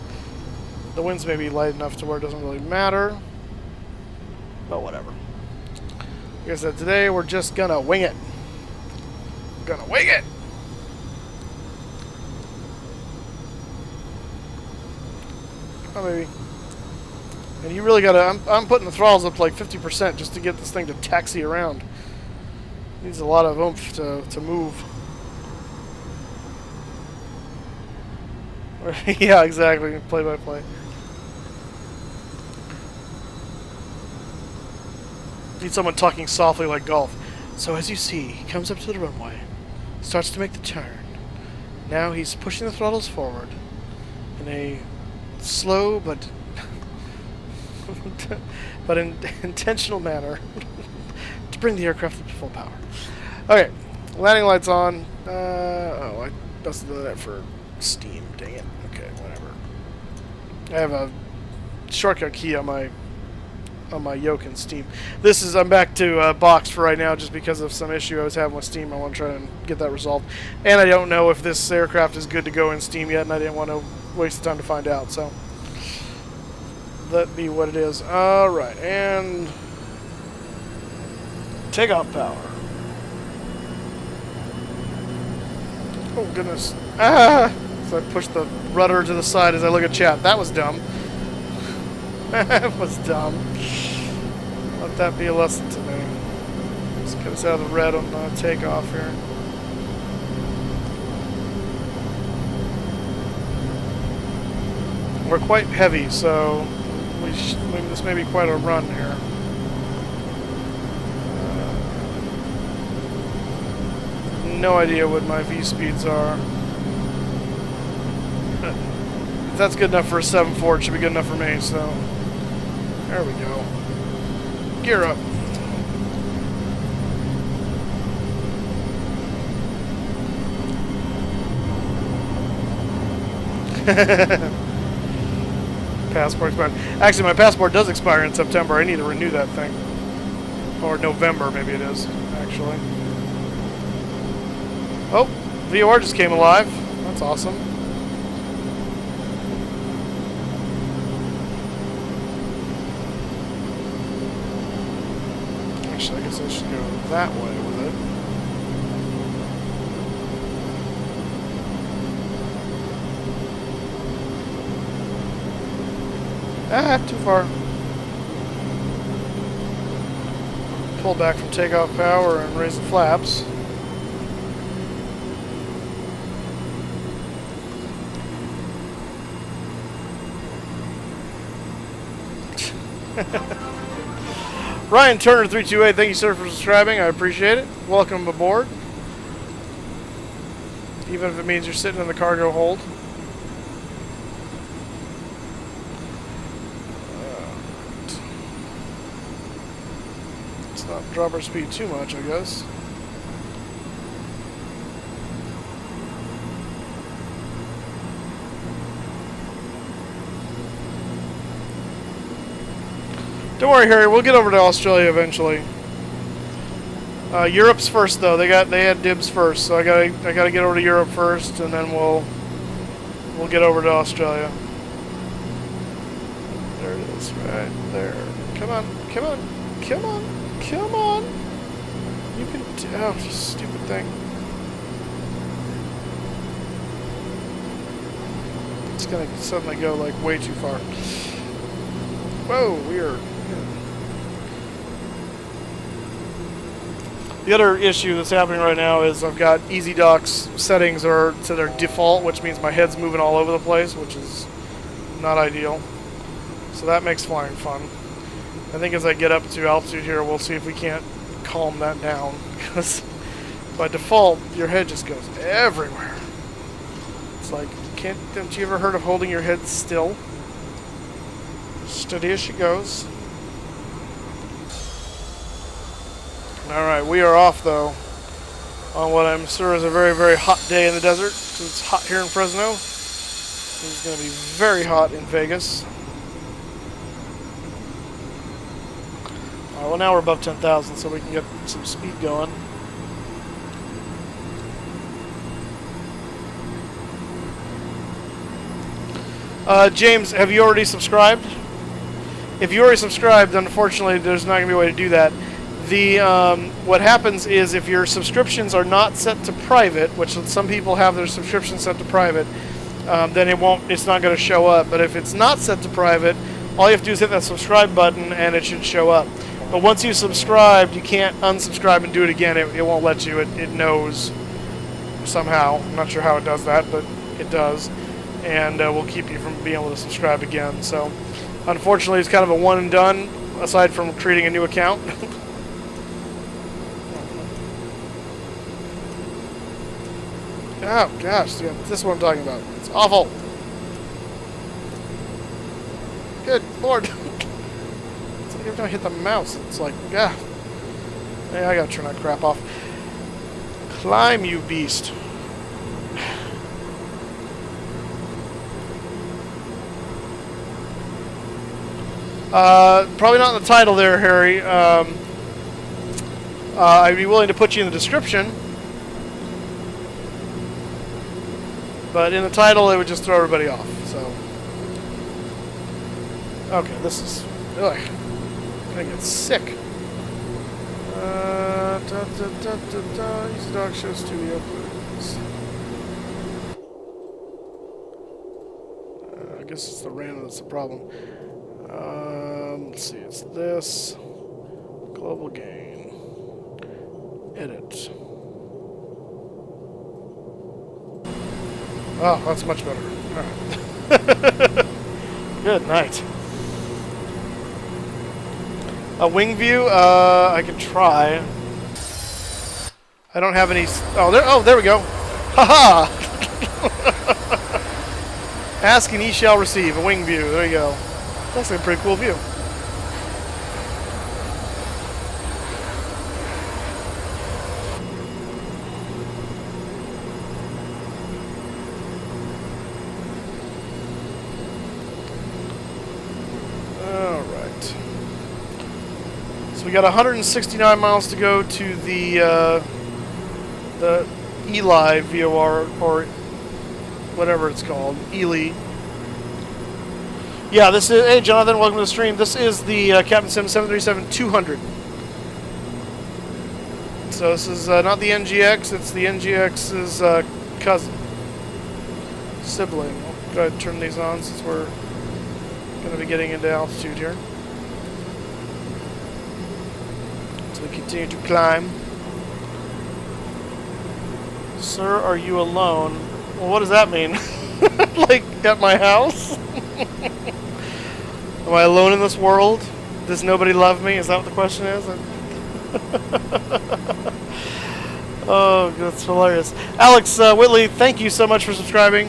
the winds may be light enough to where it doesn't really matter. But whatever. Like I said, today we're just gonna wing it. Gonna wing it! Oh, maybe. And you really gotta... I'm putting the throttles up to like 50% just to get this thing to taxi around. It needs a lot of oomph to move. Yeah, exactly. Play by play. Need someone talking softly like golf. So as you see, he comes up to the runway, starts to make the turn. Now he's pushing the throttles forward in a slow but intentional manner to bring the aircraft up to full power. Okay, landing lights on. Oh, I busted that for steam. Dang it. Okay, whatever. I have a shortcut key on my yoke in Steam. I'm back to box for right now just because of some issue I was having with Steam. I want to try and get that resolved. And I don't know if this aircraft is good to go in Steam yet, and I didn't want to waste the time to find out, so that be what it is. Alright, and takeoff power. Oh goodness. Ah! So I pushed the rudder to the side as I look at chat. That was dumb. That was dumb. Let that be a lesson to me. Let's get us out of the red on takeoff here. We're quite heavy, so this may be quite a run here. No idea what my V speeds are. If that's good enough for a 7.4, it should be good enough for me, so there we go. Gear up. Passport expired. Actually, my passport does expire in September. I need to renew that thing. Or November, maybe it is, actually. Oh, VOR just came alive. That's awesome. Actually, I guess I should go that way with it. Ah, too far. Pull back from takeoff power and raise the flaps. Ryan Turner 328, thank you sir for subscribing. I appreciate it. Welcome aboard. Even if it means you're sitting in the cargo hold. Let's not drop our speed too much, I guess. Don't worry, Harry. We'll get over to Australia eventually. Europe's first, though. They had dibs first, so I gotta get over to Europe first, and then we'll get over to Australia. There it is, right there. Come on, come on, come on, come on. You can. Oh, stupid thing. It's gonna suddenly go like way too far. Whoa, weird. The other issue that's happening right now is I've got Easy Dock's settings are to their default, which means my head's moving all over the place, which is not ideal. So that makes flying fun. I think as I get up to altitude here, we'll see if we can't calm that down, because by default, your head just goes everywhere. It's like, haven't you ever heard of holding your head still? Steady as she goes. Alright, we are off though on what I'm sure is a very, very hot day in the desert. So it's hot here in Fresno. It's going to be very hot in Vegas. Alright, well now we're above 10,000, so we can get some speed going. James, have you already subscribed? If you already subscribed, unfortunately, there's not going to be a way to do that. What happens is if your subscriptions are not set to private, which some people have their subscriptions set to private, then it's not going to show up. But if it's not set to private, all you have to do is hit that subscribe button and it should show up. But once you subscribed, you can't unsubscribe and do it again. It won't let you. It knows somehow. I'm not sure how it does that, but it does. And we'll keep you from being able to subscribe again. So unfortunately, it's kind of a one and done, aside from creating a new account. Oh, gosh. Yeah, this is what I'm talking about. It's awful. Good Lord. It's like every time I hit the mouse, it's like, yeah. Hey, I gotta turn that crap off. Climb, you beast. Probably not in the title there, Harry. I'd be willing to put you in the description. But in the title, it would just throw everybody off, so. Okay, this is... Ugh. I'm gonna get sick. Easy Dog Show Studio, please. I guess it's the random that's the problem. Let's see, it's this. Global gain. Edit. Oh, that's much better. Alright. Good night. A wing view? I can try. I don't have any... Oh, there we go. Haha! Ask and ye shall receive. A wing view. There you go. That's a pretty cool view. Alright. So we got 169 miles to go to the Eli VOR, or whatever it's called. Ely. Yeah, this is... Hey, Jonathan, welcome to the stream. This is the CaptainSim 737-200. So this is not the NGX, it's the NGX's cousin. Sibling. I'll go ahead and turn these on since we're going to be getting into altitude here. So we continue to climb. Sir, are you alone? Well, what does that mean? Like, at my house? Am I alone in this world? Does nobody love me? Is that what the question is? Oh, that's hilarious. Alex Whitley, thank you so much for subscribing.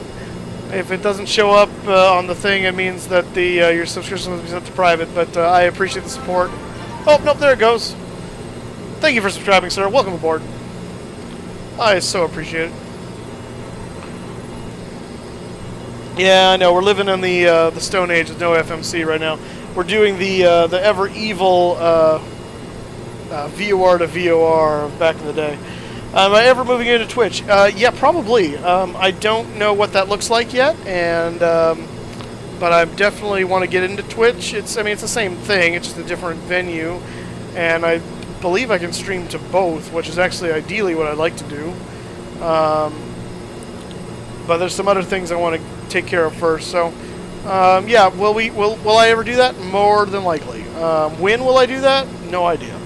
If it doesn't show up on the thing, it means that the your subscription must be set to private, but I appreciate the support. Oh, nope, there it goes. Thank you for subscribing, sir. Welcome aboard. I so appreciate it. Yeah, I know. We're living in the Stone Age with no FMC right now. We're doing the ever evil VOR to VOR back in the day. Am I ever moving into Twitch? Yeah, probably. I don't know what that looks like yet, and but I definitely want to get into Twitch. It's the same thing. It's just a different venue, and I believe I can stream to both, which is actually ideally what I'd like to do. But there's some other things I want to take care of first. So, yeah, will I ever do that? More than likely. When will I do that? No idea.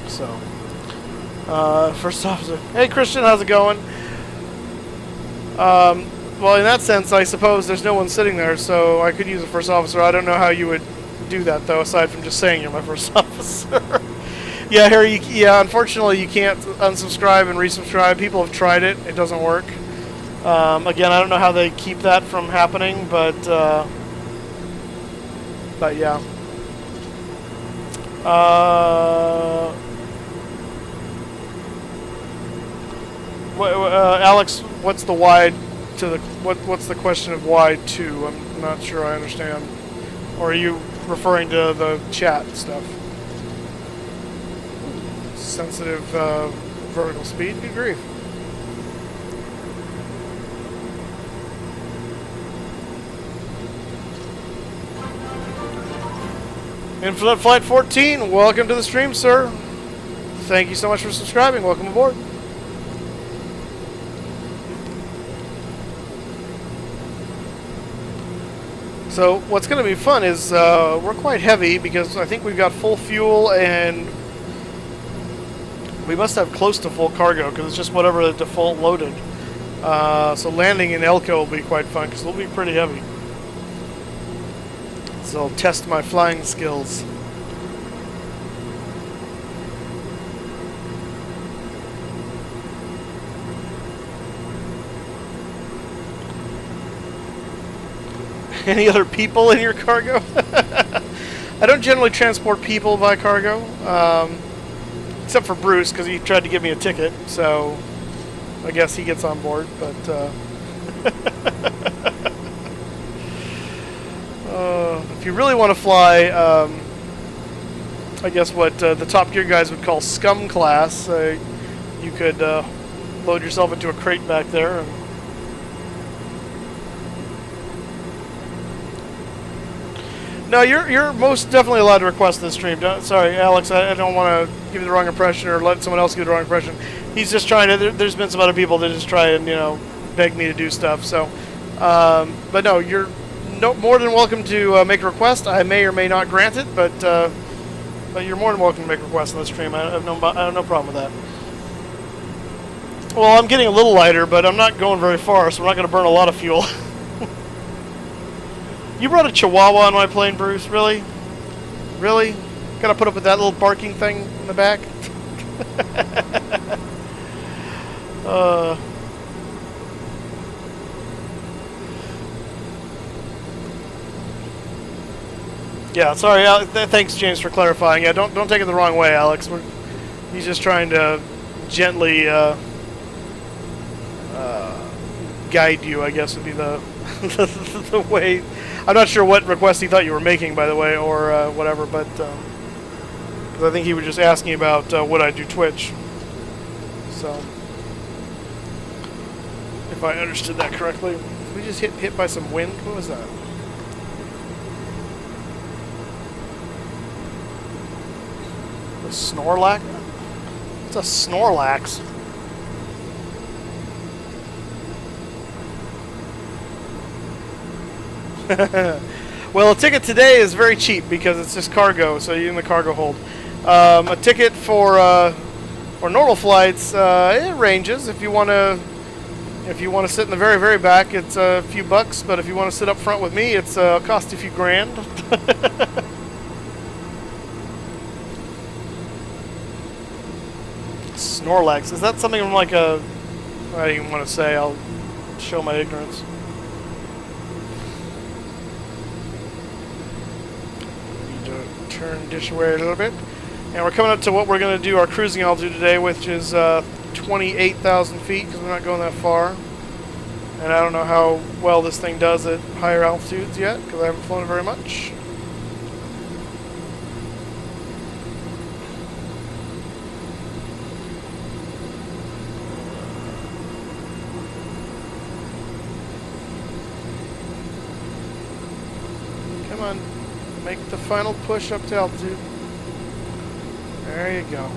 So, first officer. Hey, Christian, how's it going? Well, in that sense, I suppose there's no one sitting there, so I could use a first officer. I don't know how you would do that, though, aside from just saying you're my first officer. Yeah, Harry, yeah, unfortunately you can't unsubscribe and resubscribe. People have tried it. It doesn't work. Again, I don't know how they keep that from happening, but yeah. Alex, what's the wide to the what's the question of wide to? I'm not sure I understand. Or are you referring to the chat stuff? Sensitive vertical speed. Good grief. Infinite Flight 14, welcome to the stream, sir. Thank you so much for subscribing. Welcome aboard. So what's going to be fun is we're quite heavy because I think we've got full fuel and we must have close to full cargo because it's just whatever the default loaded. So landing in Elko will be quite fun because it'll be pretty heavy. So I'll test my flying skills. Any other people in your cargo? I don't generally transport people by cargo, except for Bruce, because he tried to give me a ticket, so I guess he gets on board, but if you really want to fly, I guess what the Top Gear guys would call scum class, you could load yourself into a crate back there. And no, you're most definitely allowed to request this stream. Sorry, Alex, I don't want to give you the wrong impression or let someone else give you the wrong impression. He's just trying to. There's been some other people that just try and beg me to do stuff. So, but no, you're more than welcome to make a request. I may or may not grant it, but you're more than welcome to make requests on the stream. I have no problem with that. Well, I'm getting a little lighter, but I'm not going very far, so we're not going to burn a lot of fuel. You brought a Chihuahua on my plane, Bruce? Really? Really? Gotta put up with that little barking thing in the back? Yeah, sorry. Thanks, James, for clarifying. Yeah, don't take it the wrong way, Alex. He's just trying to gently guide you, I guess would be the the way. I'm not sure what request he thought you were making, by the way, or whatever, but because I think he was just asking about would I do Twitch. So, if I understood that correctly, did we just hit by some wind? What was that? A Snorlax? What's a Snorlax? Well, a ticket today is very cheap because it's just cargo, so you're in the cargo hold. A ticket for normal flights, it ranges. If you want to sit in the very, very back, it's a few bucks. But if you want to sit up front with me, it's cost a few grand. Snorlax, is that something from like a? I don't even want to say. I'll show my ignorance. Turn dish away a little bit, and we're coming up to what we're going to do our cruising altitude today, which is 28,000 feet, because we're not going that far. And I don't know how well this thing does at higher altitudes yet, because I haven't flown it very much. Come on. Make the final push up to altitude. There you go.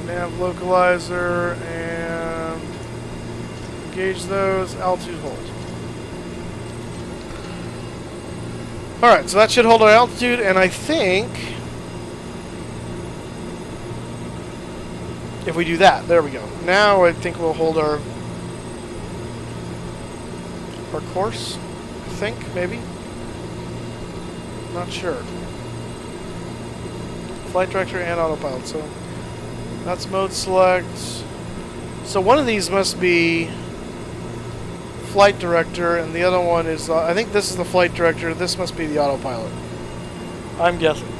Nav localizer and engage those. Altitude hold. Alright, so that should hold our altitude, and I think if we do that, there we go. Now I think we'll hold our course, I think, maybe. Not sure. Flight director and autopilot, so that's mode select. So one of these must be flight director, and the other one is, I think this is the flight director, this must be the autopilot. I'm guessing.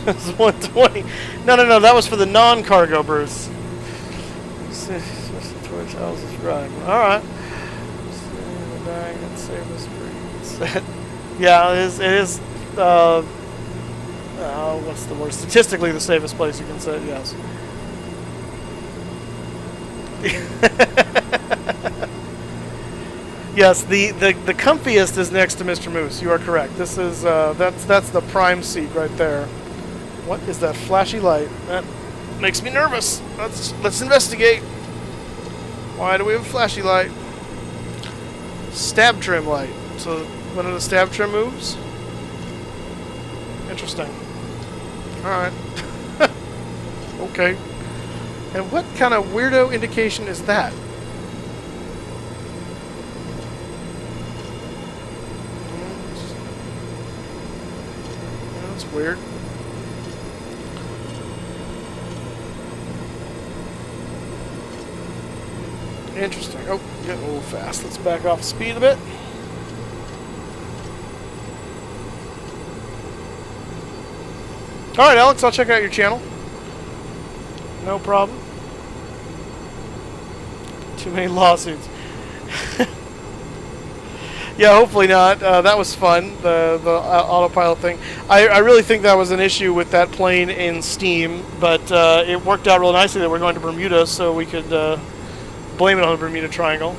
It's 120. No, that was for the non-cargo, Bruce. Alright. Yeah, it is what's the word? Statistically the safest place you can sit, yes. Yes, the comfiest is next to Mr. Moose. You are correct. This is that's the prime seat right there. What is that flashy light? That makes me nervous. Let's investigate. Why do we have a flashy light? Stab trim light. So one of the stab trim moves. Interesting. Alright. Okay. And what kind of weirdo indication is that? That's weird. Interesting. Oh, getting a little fast. Let's back off speed a bit. Alright, Alex, I'll check out your channel. No problem. Too many lawsuits. Yeah, hopefully not. That was fun, the autopilot thing. I really think that was an issue with that plane in Steam, but it worked out real nicely that we're going to Bermuda, so we could blame it on the Bermuda Triangle.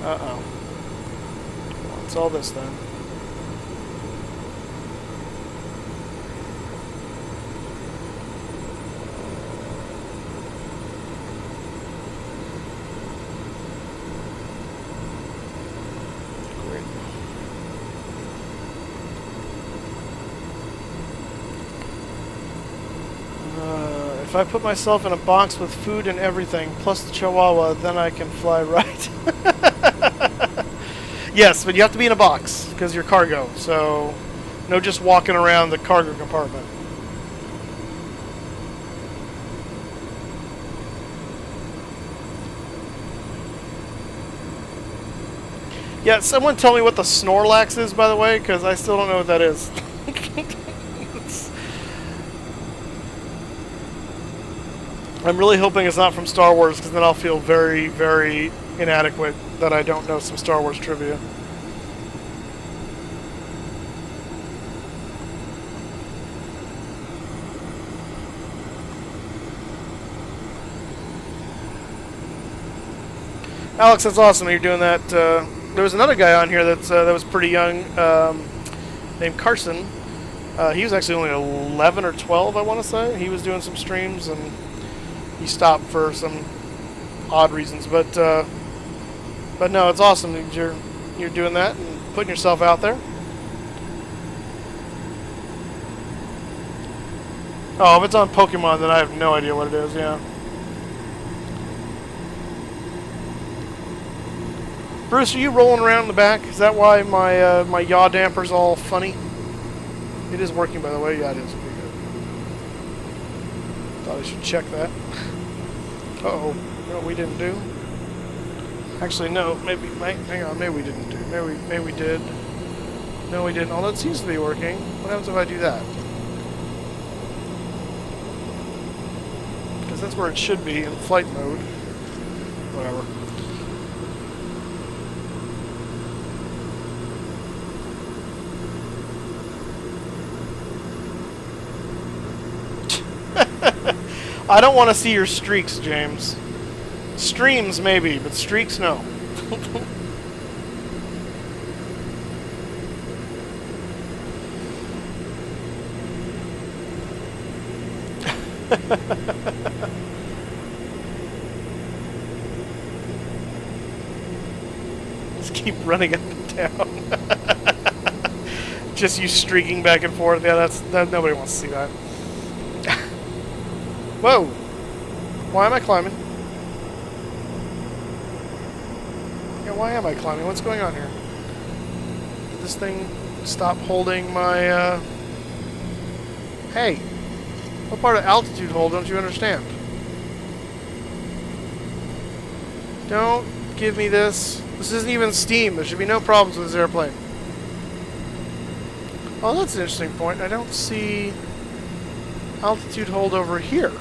Uh-oh. What's all this then? If I put myself in a box with food and everything, plus the Chihuahua, then I can fly right. Yes, but you have to be in a box, because you're cargo, so no just walking around the cargo compartment. Yeah, someone tell me what the Snorlax is, by the way, because I still don't know what that is. I'm really hoping it's not from Star Wars, because then I'll feel very, very inadequate that I don't know some Star Wars trivia. Alex, that's awesome you're doing that. There was another guy on here that was pretty young, named Carson. He was actually only 11 or 12, I want to say. He was doing some streams, and he stopped for some odd reasons, but no, it's awesome that you're doing that and putting yourself out there. Oh, if it's on Pokemon, then I have no idea what it is. Yeah. Bruce, are you rolling around in the back? Is that why my yaw damper's all funny? It is working, by the way. Yeah, it is. Okay, good. Thought I should check that. Uh-oh. No, we didn't do. Actually, no. Maybe. Hang on. Maybe we didn't do. Maybe we did. No, we didn't. Oh, that seems to be working. What happens if I do that? Because that's where it should be in flight mode. Whatever. I don't want to see your streaks, James. Streams, maybe, but streaks, no. Just keep running up and down. Just you streaking back and forth. Yeah, that nobody wants to see that. Whoa! Why am I climbing? Yeah, why am I climbing? What's going on here? Did this thing stop holding my, Hey! What part of altitude hold don't you understand? Don't give me this. This isn't even Steam. There should be no problems with this airplane. Oh, that's an interesting point. I don't see altitude hold over here.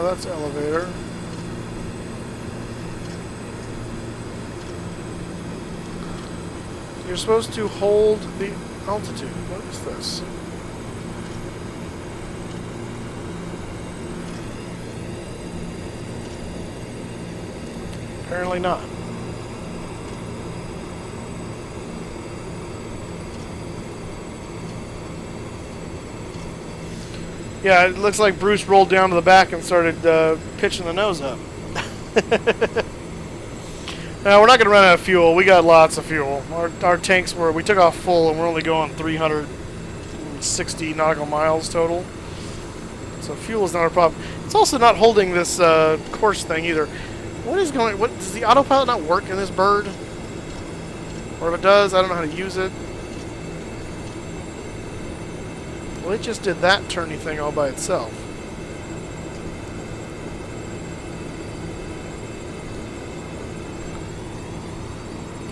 That's elevator. You're supposed to hold the altitude. What is this? Apparently not. Yeah, it looks like Bruce rolled down to the back and started pitching the nose up. Now, we're not going to run out of fuel. We got lots of fuel. Our tanks we took off full, and we're only going 360 nautical miles total. So fuel is not a problem. It's also not holding this course thing either. Does the autopilot not work in this bird? Or if it does, I don't know how to use it. Well, it just did that turny thing all by itself.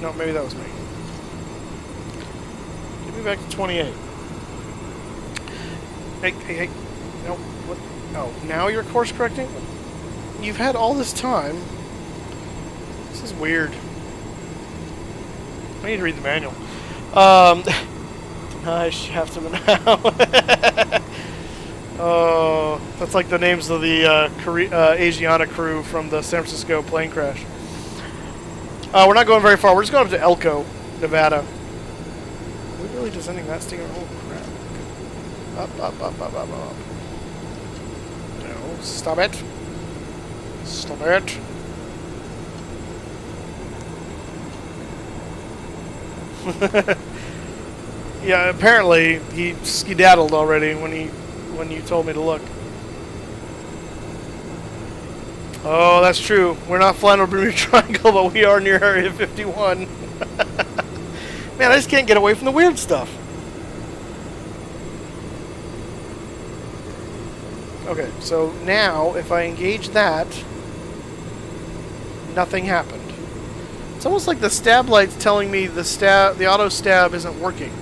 No, maybe that was me. Get me back to 28. Hey. No, what? Oh, now you're course correcting? You've had all this time. This is weird. I need to read the manual. I have to now. Oh, that's like the names of the Asiana crew from the San Francisco plane crash. We're not going very far. We're just going up to Elko, Nevada. Are we really descending that stinger? Oh, crap. Up. No, stop it. Stop it. Yeah, apparently he skedaddled already when you told me to look. Oh, that's true. We're not flying over Bermuda Triangle, but we are near Area 51. Man, I just can't get away from the weird stuff. Okay, so now if I engage that, nothing happened. It's almost like the stab light's telling me the auto stab isn't working.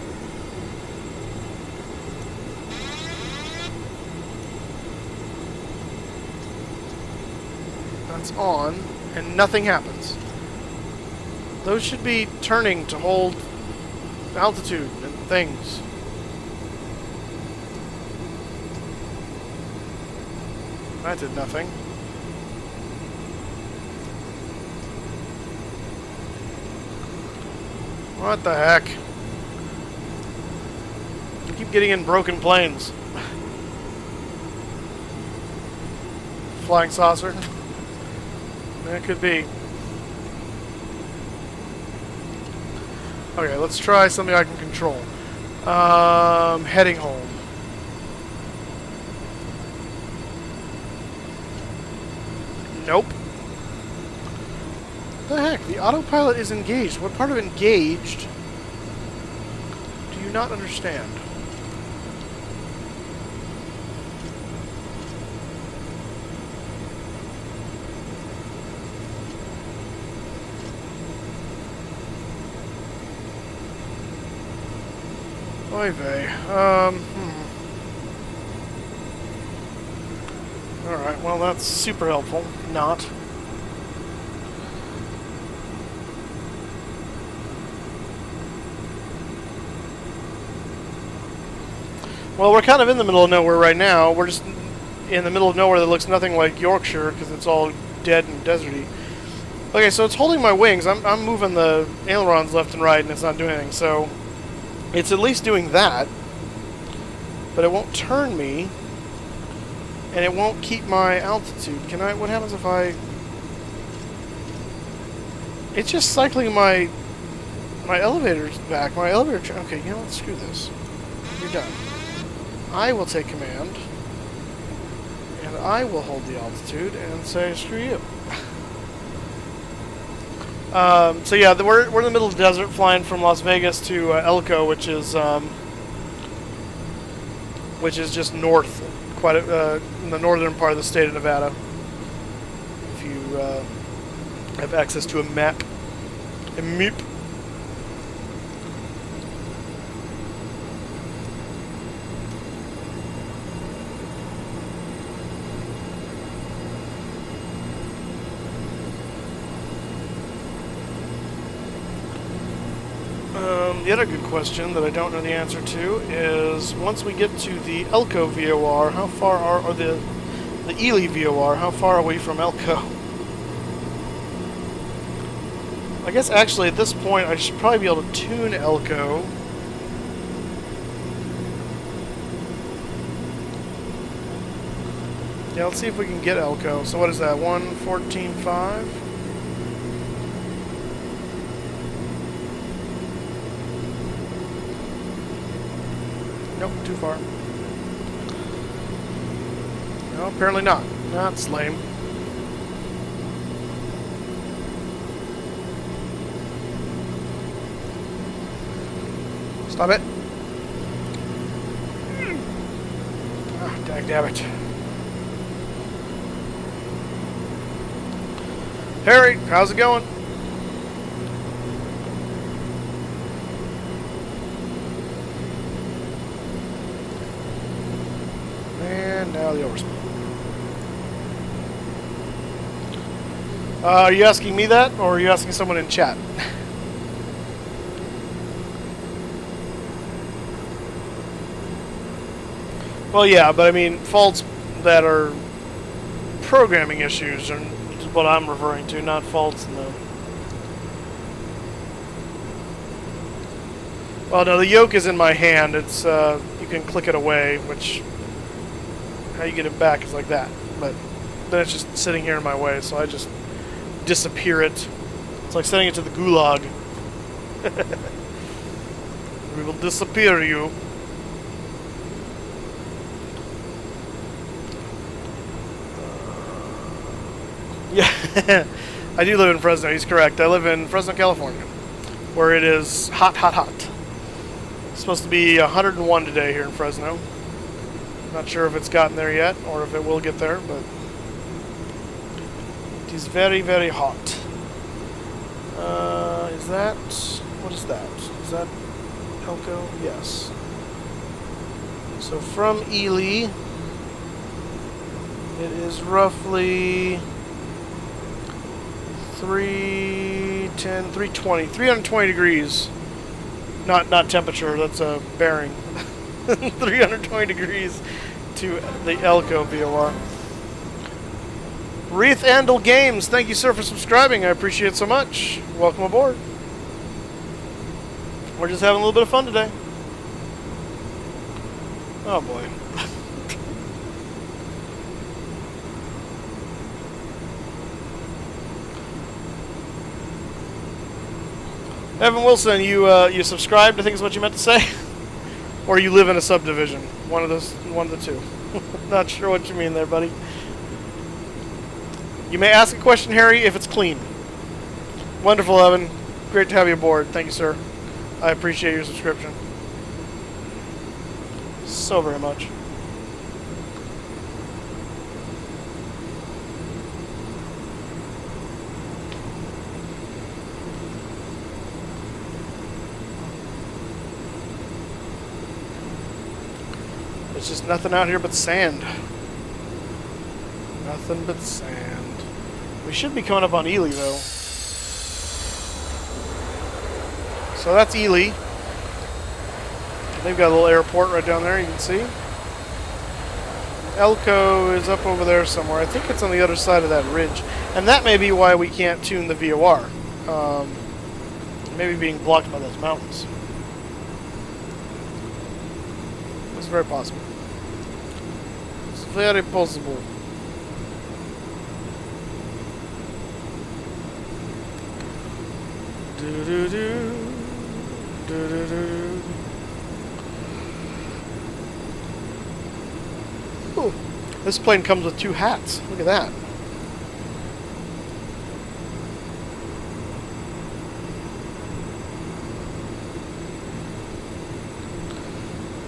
That's on, and nothing happens. Those should be turning to hold altitude and things. That did nothing. What the heck? I keep getting in broken planes. Flying saucer? That could be. Okay, let's try something I can control. Heading home. Nope. What the heck? The autopilot is engaged. What part of engaged do you not understand? Oy vey. Alright, well that's super helpful. Not. Well, we're kind of in the middle of nowhere right now. We're just in the middle of nowhere that looks nothing like Yorkshire because it's all dead and deserty. Okay, so it's holding my wings. I'm moving the ailerons left and right and it's not doing anything. So it's at least doing that. But it won't turn me. And it won't keep my altitude. Can I... What happens if I... It's just cycling my elevators back. My elevator... Okay, you know what? Screw this. You're done. I will take command. And I will hold the altitude and say, screw you. So yeah, we're in the middle of the desert flying from Las Vegas to Elko, which is just north, quite in the northern part of the state of Nevada. If you have access to a map. A map. The other good question that I don't know the answer to is, once we get to the Elko VOR, how far are, or the Ely VOR, how far are we from Elko? I guess actually at this point I should probably be able to tune Elko. Yeah, let's see if we can get Elko. So what is that, 114.5? Nope, too far. No, apparently not. That's lame. Stop it. Damn it. Harry, how's it going? And now the overspeed. Are you asking me that, or are you asking someone in chat? Well, yeah, but I mean, faults that are programming issues are what I'm referring to, not faults in the... Well, no, the yoke is in my hand. It's, you can click it away, which... How you get it back is like that. But then it's just sitting here in my way, so I just disappear it. It's like sending it to the gulag. We will disappear you. Yeah, I do live in Fresno. He's correct. I live in Fresno, California, where it is hot, hot, hot. It's supposed to be 101 today here in Fresno. Not sure if it's gotten there yet, or if it will get there, but it is very, very hot. Is that... What is that? Is that Elko? Yes. So from Ely, it is roughly 320 degrees. Not temperature, that's a bearing. 320 degrees to the Elko VOR. Wreath Andal Games, thank you, sir, for subscribing. I appreciate it so much. Welcome aboard. We're just having a little bit of fun today. Oh boy. Evan Wilson, you subscribed, I think is what you meant to say? Or you live in a subdivision. One of the two. Not sure what you mean there, buddy. You may ask a question, Harry, if it's clean. Wonderful, Evan. Great to have you aboard. Thank you, sir. I appreciate your subscription. So very much. There's just nothing out here but sand. Nothing but sand. We should be coming up on Ely, though. So that's Ely. They've got a little airport right down there, you can see. Elko is up over there somewhere. I think it's on the other side of that ridge. And that may be why we can't tune the VOR. Maybe being blocked by those mountains. It's very possible. It's very possible. Ooh, this plane comes with 2 hats. Look at that.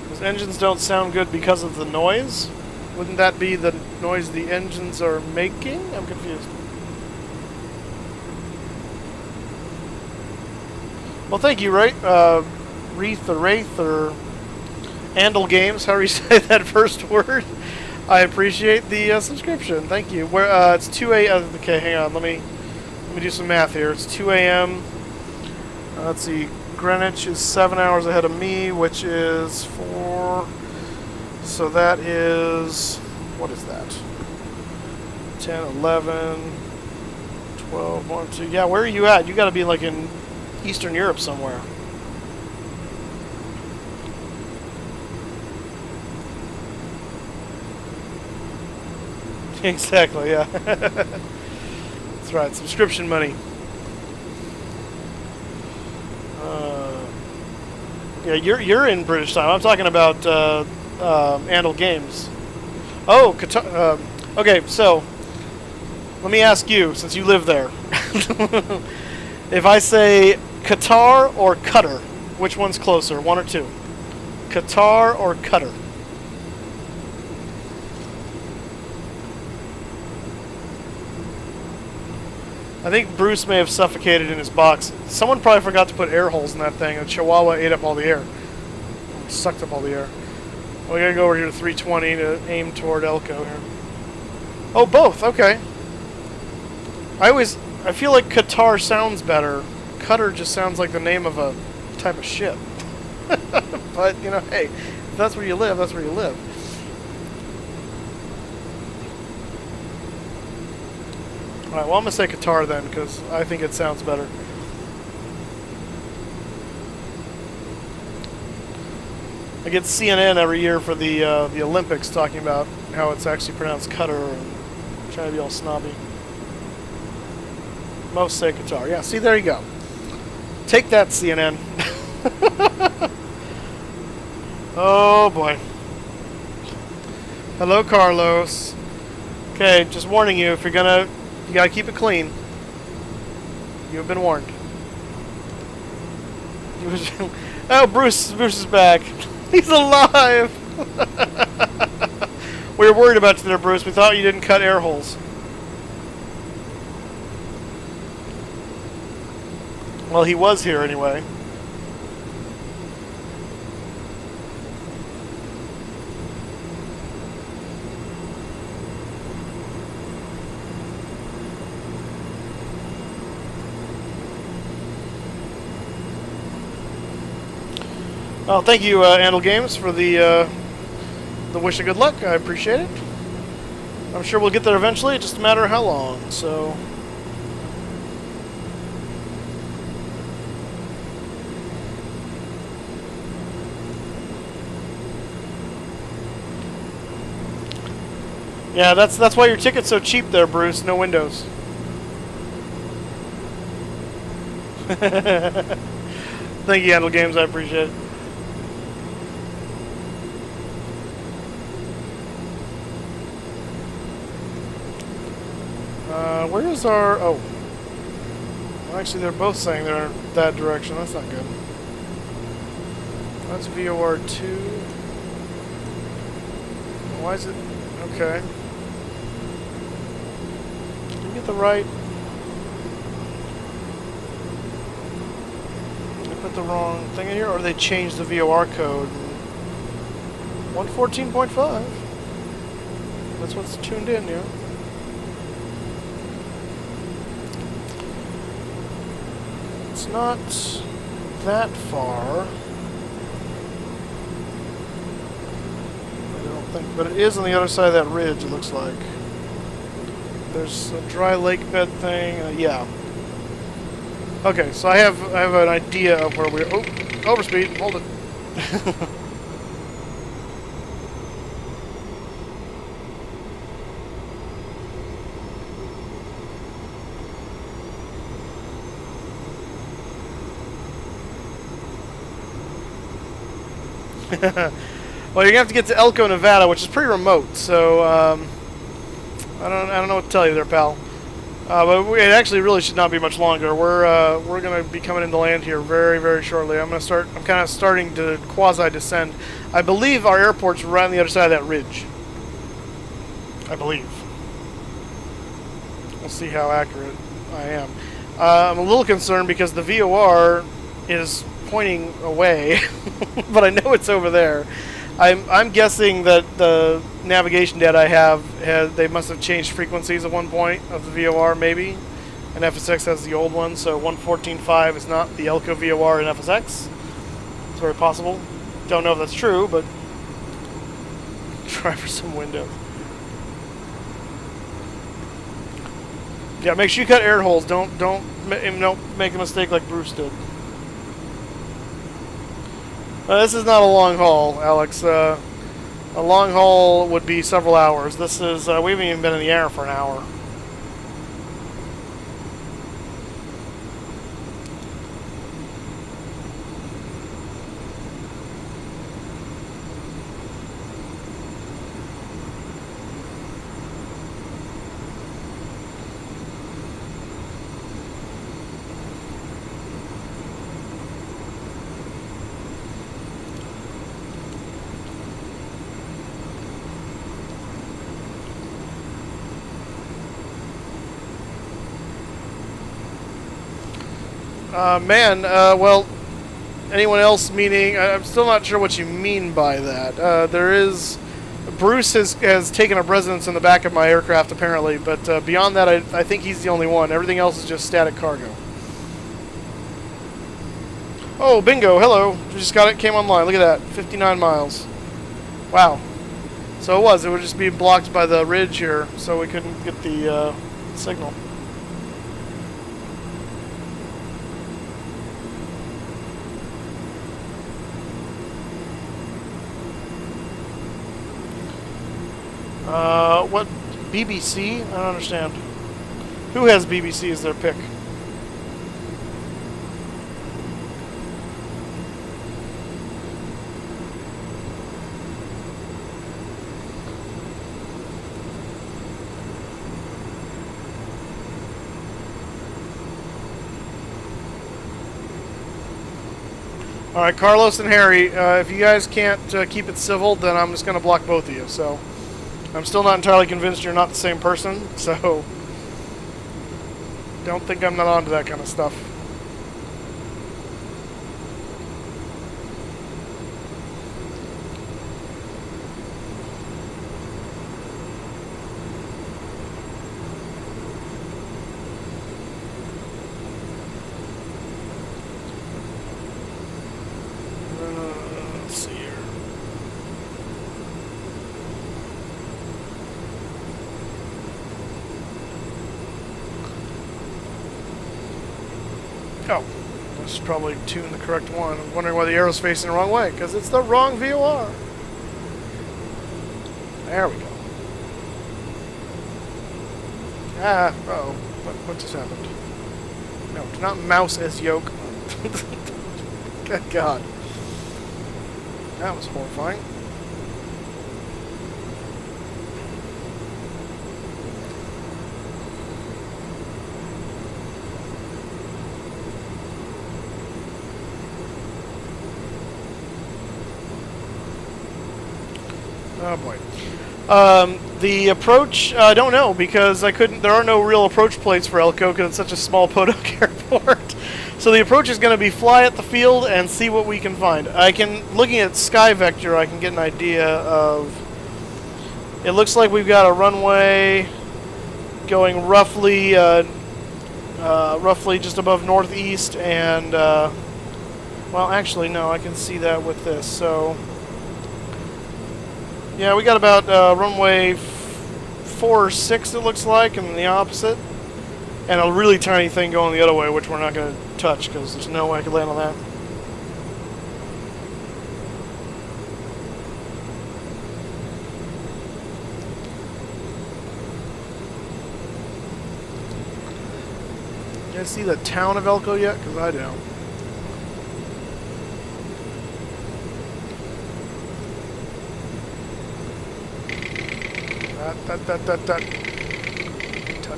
Those engines don't sound good because of the noise. Wouldn't that be the noise the engines are making? I'm confused. Well, thank you, Wraith or Andal Games, however you say that first word. I appreciate the subscription. Thank you. Where it's 2 a.m. Okay, hang on. Let me do some math here. It's 2 a.m. Let's see. Greenwich is 7 hours ahead of me, which is 4. So that is, what is that? 10, 11, 12, 1, 2. Yeah, where are you at? You got to be like in Eastern Europe somewhere. Exactly, yeah. That's right, subscription money. Yeah, you're in British time. I'm talking about Andal Games. Oh, Qatar. Okay, so let me ask you, since you live there. If I say Qatar or Qatar, which one's closer, 1 or 2? Qatar or Qatar? I think Bruce may have suffocated in his box. Someone probably forgot to put air holes in that thing, and Chihuahua ate up all the air. Sucked up all the air. Well, we gotta go over here to 320 to aim toward Elko here. Oh, both. Okay. I feel like Qatar sounds better. Qatar just sounds like the name of a type of ship. But, you know, hey, if that's where you live, that's where you live. Alright, well, I'm going to say Qatar then, because I think it sounds better. I get CNN every year for the Olympics talking about how it's actually pronounced Qatar and trying to be all snobby. Most say Qatar. Yeah, see, there you go. Take that, CNN. Oh, boy. Hello, Carlos. Okay, just warning you, if you're gonna... You gotta keep it clean. You have been warned. Oh, Bruce is back. He's alive! We were worried about you there, Bruce. We thought you didn't cut air holes. Well, he was here anyway. Well, thank you, Andal Games, for the wish of good luck. I appreciate it. I'm sure we'll get there eventually. It's just a matter of how long. So. Yeah, that's why your ticket's so cheap there, Bruce. No windows. Thank you, Andal Games. I appreciate it. Where is our... Oh. Well, actually, they're both saying they're in that direction. That's not good. That's VOR2. Why is it... Okay. Did you get the right... Did I put the wrong thing in here? Or they changed the VOR code? 114.5. That's what's tuned in, yeah. It's not that far. I don't think, but it is on the other side of that ridge, it looks like. There's a dry lake bed thing, yeah. Okay, so I have an idea of where we're... Oh, overspeed, hold it. Well, you're gonna have to get to Elko, Nevada, which is pretty remote. So I don't know what to tell you there, pal. But it actually really should not be much longer. We're gonna be coming into land here very, very shortly. I'm kind of starting to quasi descend. I believe our airport's right on the other side of that ridge. I believe. We'll see how accurate I am. I'm a little concerned because the VOR is pointing away, but I know it's over there. I'm guessing that the navigation data I have, they must have changed frequencies at one point of the VOR, maybe, and FSX has the old one, so 114.5 is not the Elko VOR in FSX. It's very possible. Don't know if that's true, but try for some window. Yeah, make sure you cut air holes. Don't make a mistake like Bruce did. This is not a long haul, Alex. A long haul would be several hours. This is, we haven't even been in the air for an hour. Well, anyone else meaning... I'm still not sure what you mean by that. There is... Bruce has taken up residence in the back of my aircraft, apparently, but beyond that, I think he's the only one. Everything else is just static cargo. Oh, bingo, hello. We just got it, came online. Look at that, 59 miles. Wow. So it would just be blocked by the ridge here, so we couldn't get the signal. What? BBC? I don't understand. Who has BBC as their pick? Alright, Carlos and Harry, if you guys can't keep it civil, then I'm just going to block both of you, so... I'm still not entirely convinced you're not the same person, so... Don't think I'm not onto that kind of stuff. Let's see here. Oh, I should probably tune the correct one. I'm wondering why the arrow's facing the wrong way, because it's the wrong VOR. There we go. Ah, uh-oh. What just happened? No, do not mouse as yoke. Good God. That was horrifying. Oh boy. The approach, I don't know, because there are no real approach plates for Elko because it's such a small Podok airport. So the approach is going to be fly at the field and see what we can find. Looking at Sky Vector, I can get an idea of, it looks like we've got a runway going roughly just above northeast and, well actually no, I can see that with this, so... Yeah, we got about runway 4 or 6, it looks like, and the opposite. And a really tiny thing going the other way, which we're not going to touch, because there's no way I could land on that. You guys see the town of Elko yet? Because I don't.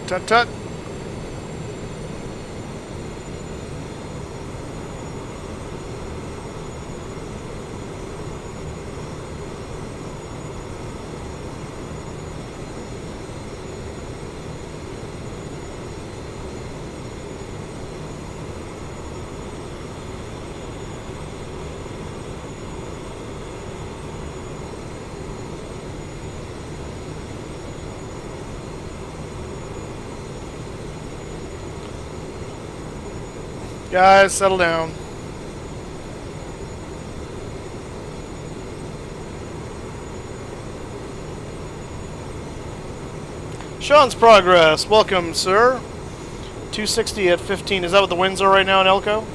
Tut. Guys, settle down. Sean's Progress. Welcome, sir. 260 at 15. Is that what the winds are right now in Elko?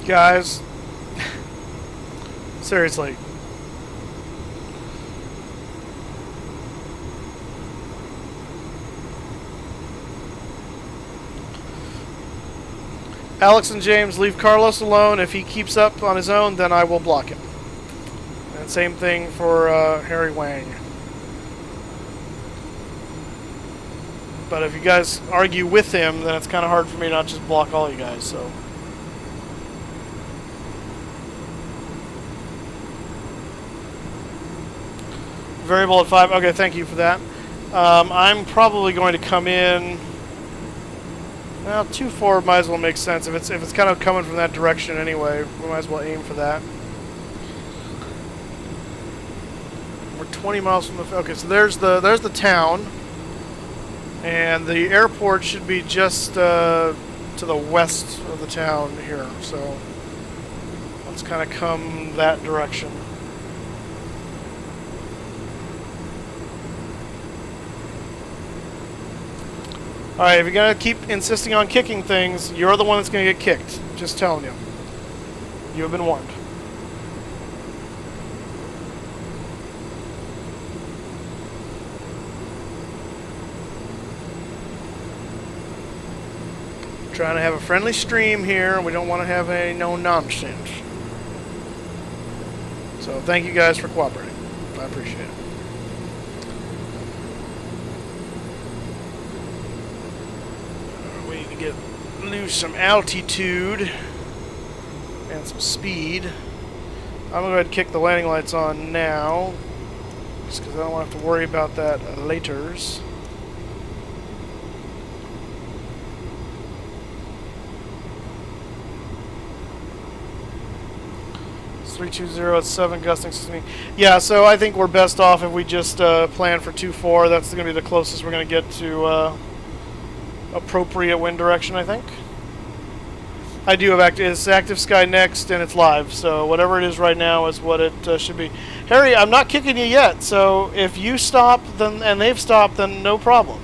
Guys, seriously. Alex and James, leave Carlos alone. If he keeps up on his own, then I will block him. And same thing for Harry Wang. But if you guys argue with him, then it's kind of hard for me to not just block all you guys, so. Variable at 5. Okay, thank you for that. I'm probably going to come in. Well, 2-4 might as well make sense. If it's kind of coming from that direction anyway, we might as well aim for that. We're 20 miles from the. Okay, so there's the town, and the airport should be just to the west of the town here. So let's kind of come that direction. Alright, if you're going to keep insisting on kicking things, you're the one that's going to get kicked. Just telling you. You have been warned. Trying to have a friendly stream here. We don't want to have any no nonsense. So thank you guys for cooperating. I appreciate it. Get lose some altitude and some speed. I'm gonna go ahead and kick the landing lights on now, just because I don't want to have to worry about that laters. It's 320 at 7 gusting 16. Yeah, so I think we're best off if we just plan for 2-4. That's gonna be the closest we're gonna get to appropriate wind direction, I think. I do have active sky next, and it's live, so whatever it is right now is what it should be. Harry, I'm not kicking you yet, so if you stop then and they've stopped, then no problem.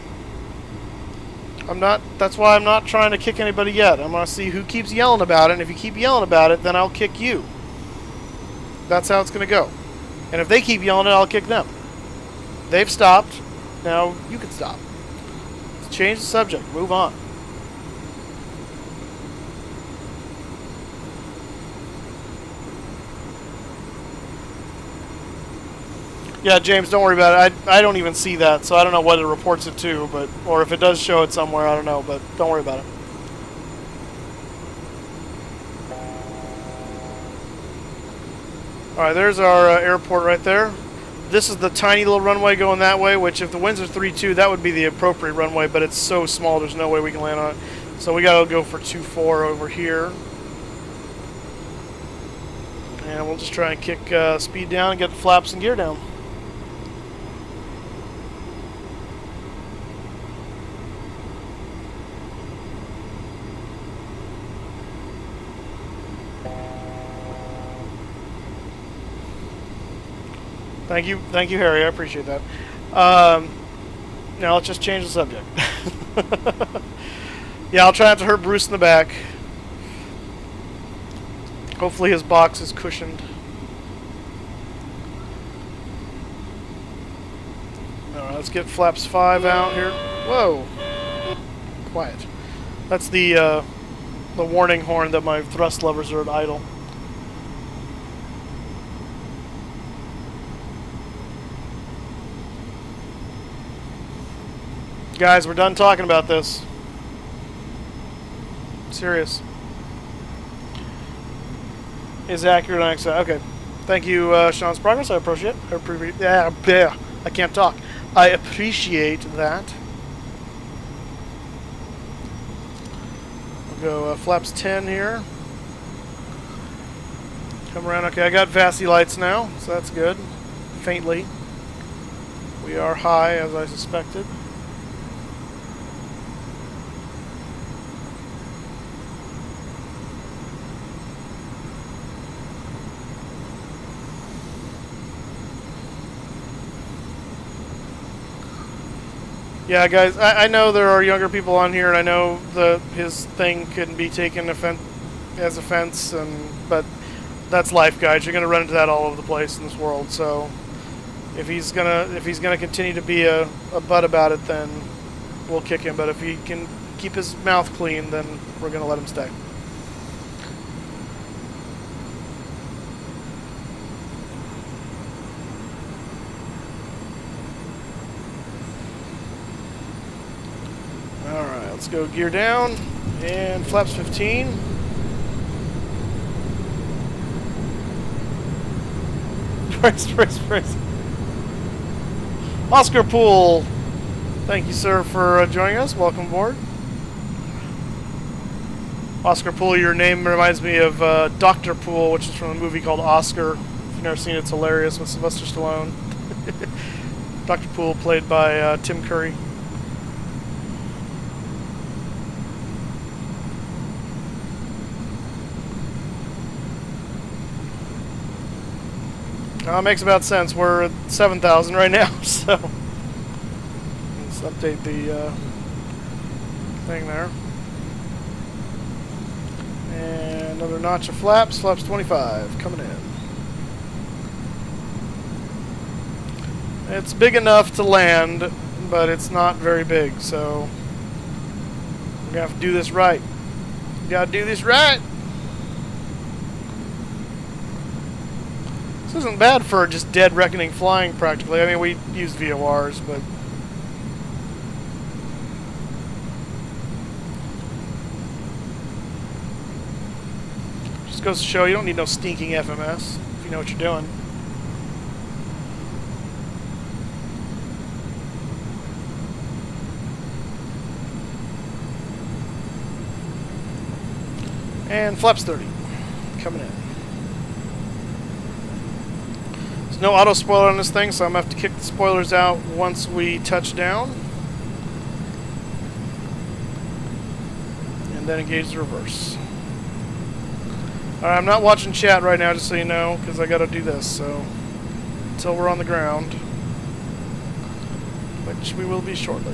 That's why I'm not trying to kick anybody yet. I'm going to see who keeps yelling about it, and if you keep yelling about it, then I'll kick you. That's how it's going to go. And if they keep yelling it, I'll kick them. They've stopped. Now you can stop. Change the subject. Move on. Yeah, James, don't worry about it. I don't even see that, so I don't know what it reports it to, but or if it does show it somewhere, I don't know, but don't worry about it. Alright, there's our airport right there. This is the tiny little runway going that way, which if the winds are 3-2, that would be the appropriate runway, but it's so small, there's no way we can land on it. So we gotta go for 2-4 over here. And we'll just try and kick speed down and get the flaps and gear down. Thank you, Harry. I appreciate that. Now let's just change the subject. Yeah, I'll try not to hurt Bruce in the back. Hopefully his box is cushioned. Alright, let's get flaps 5 out here. Whoa! Quiet. That's the warning horn that my thrust levers are at idle. Guys, we're done talking about this. Serious. Is accurate on Excel. Okay. Thank you, Sean's progress. I appreciate it. Yeah, I can't talk. I appreciate that. We'll go flaps 10 here. Come around. Okay, I got VASI lights now, so that's good. Faintly. We are high, as I suspected. Yeah, guys, I know there are younger people on here, and I know his thing couldn't be taken as a fence, but that's life, guys. You're gonna run into that all over the place in this world. So if he's gonna continue to be a butt about it, then we'll kick him. But if he can keep his mouth clean, then we're gonna let him stay. Alright, let's go gear down and flaps 15. Brace. Oscar Poole, thank you, sir, for joining us. Welcome aboard. Oscar Poole, your name reminds me of Dr. Poole, which is from a movie called Oscar. If you've never seen it, it's hilarious, with Sylvester Stallone. Dr. Poole, played by Tim Curry. Makes about sense. We're at 7,000 right now, so let's update the thing there. And another notch of flaps. Flaps 25 coming in. It's big enough to land, but it's not very big, so we're gonna have to do this right. We gotta do this right. This isn't bad for just dead reckoning flying, practically. I mean, we used VORs, but just goes to show you don't need no stinking FMS if you know what you're doing. And flaps 30 coming in. No auto spoiler on this thing, so I'm going to have to kick the spoilers out once we touch down. And then engage the reverse. Alright, I'm not watching chat right now, just so you know, because I got to do this, so until we're on the ground, which we will be shortly.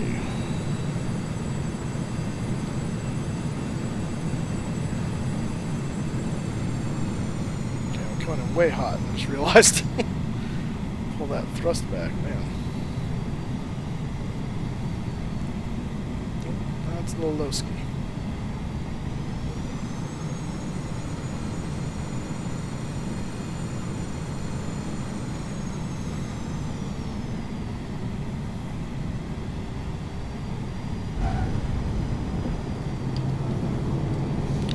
Okay, we're coming in way hot, I just realized. Pull that thrust back, man. That's a little low ski.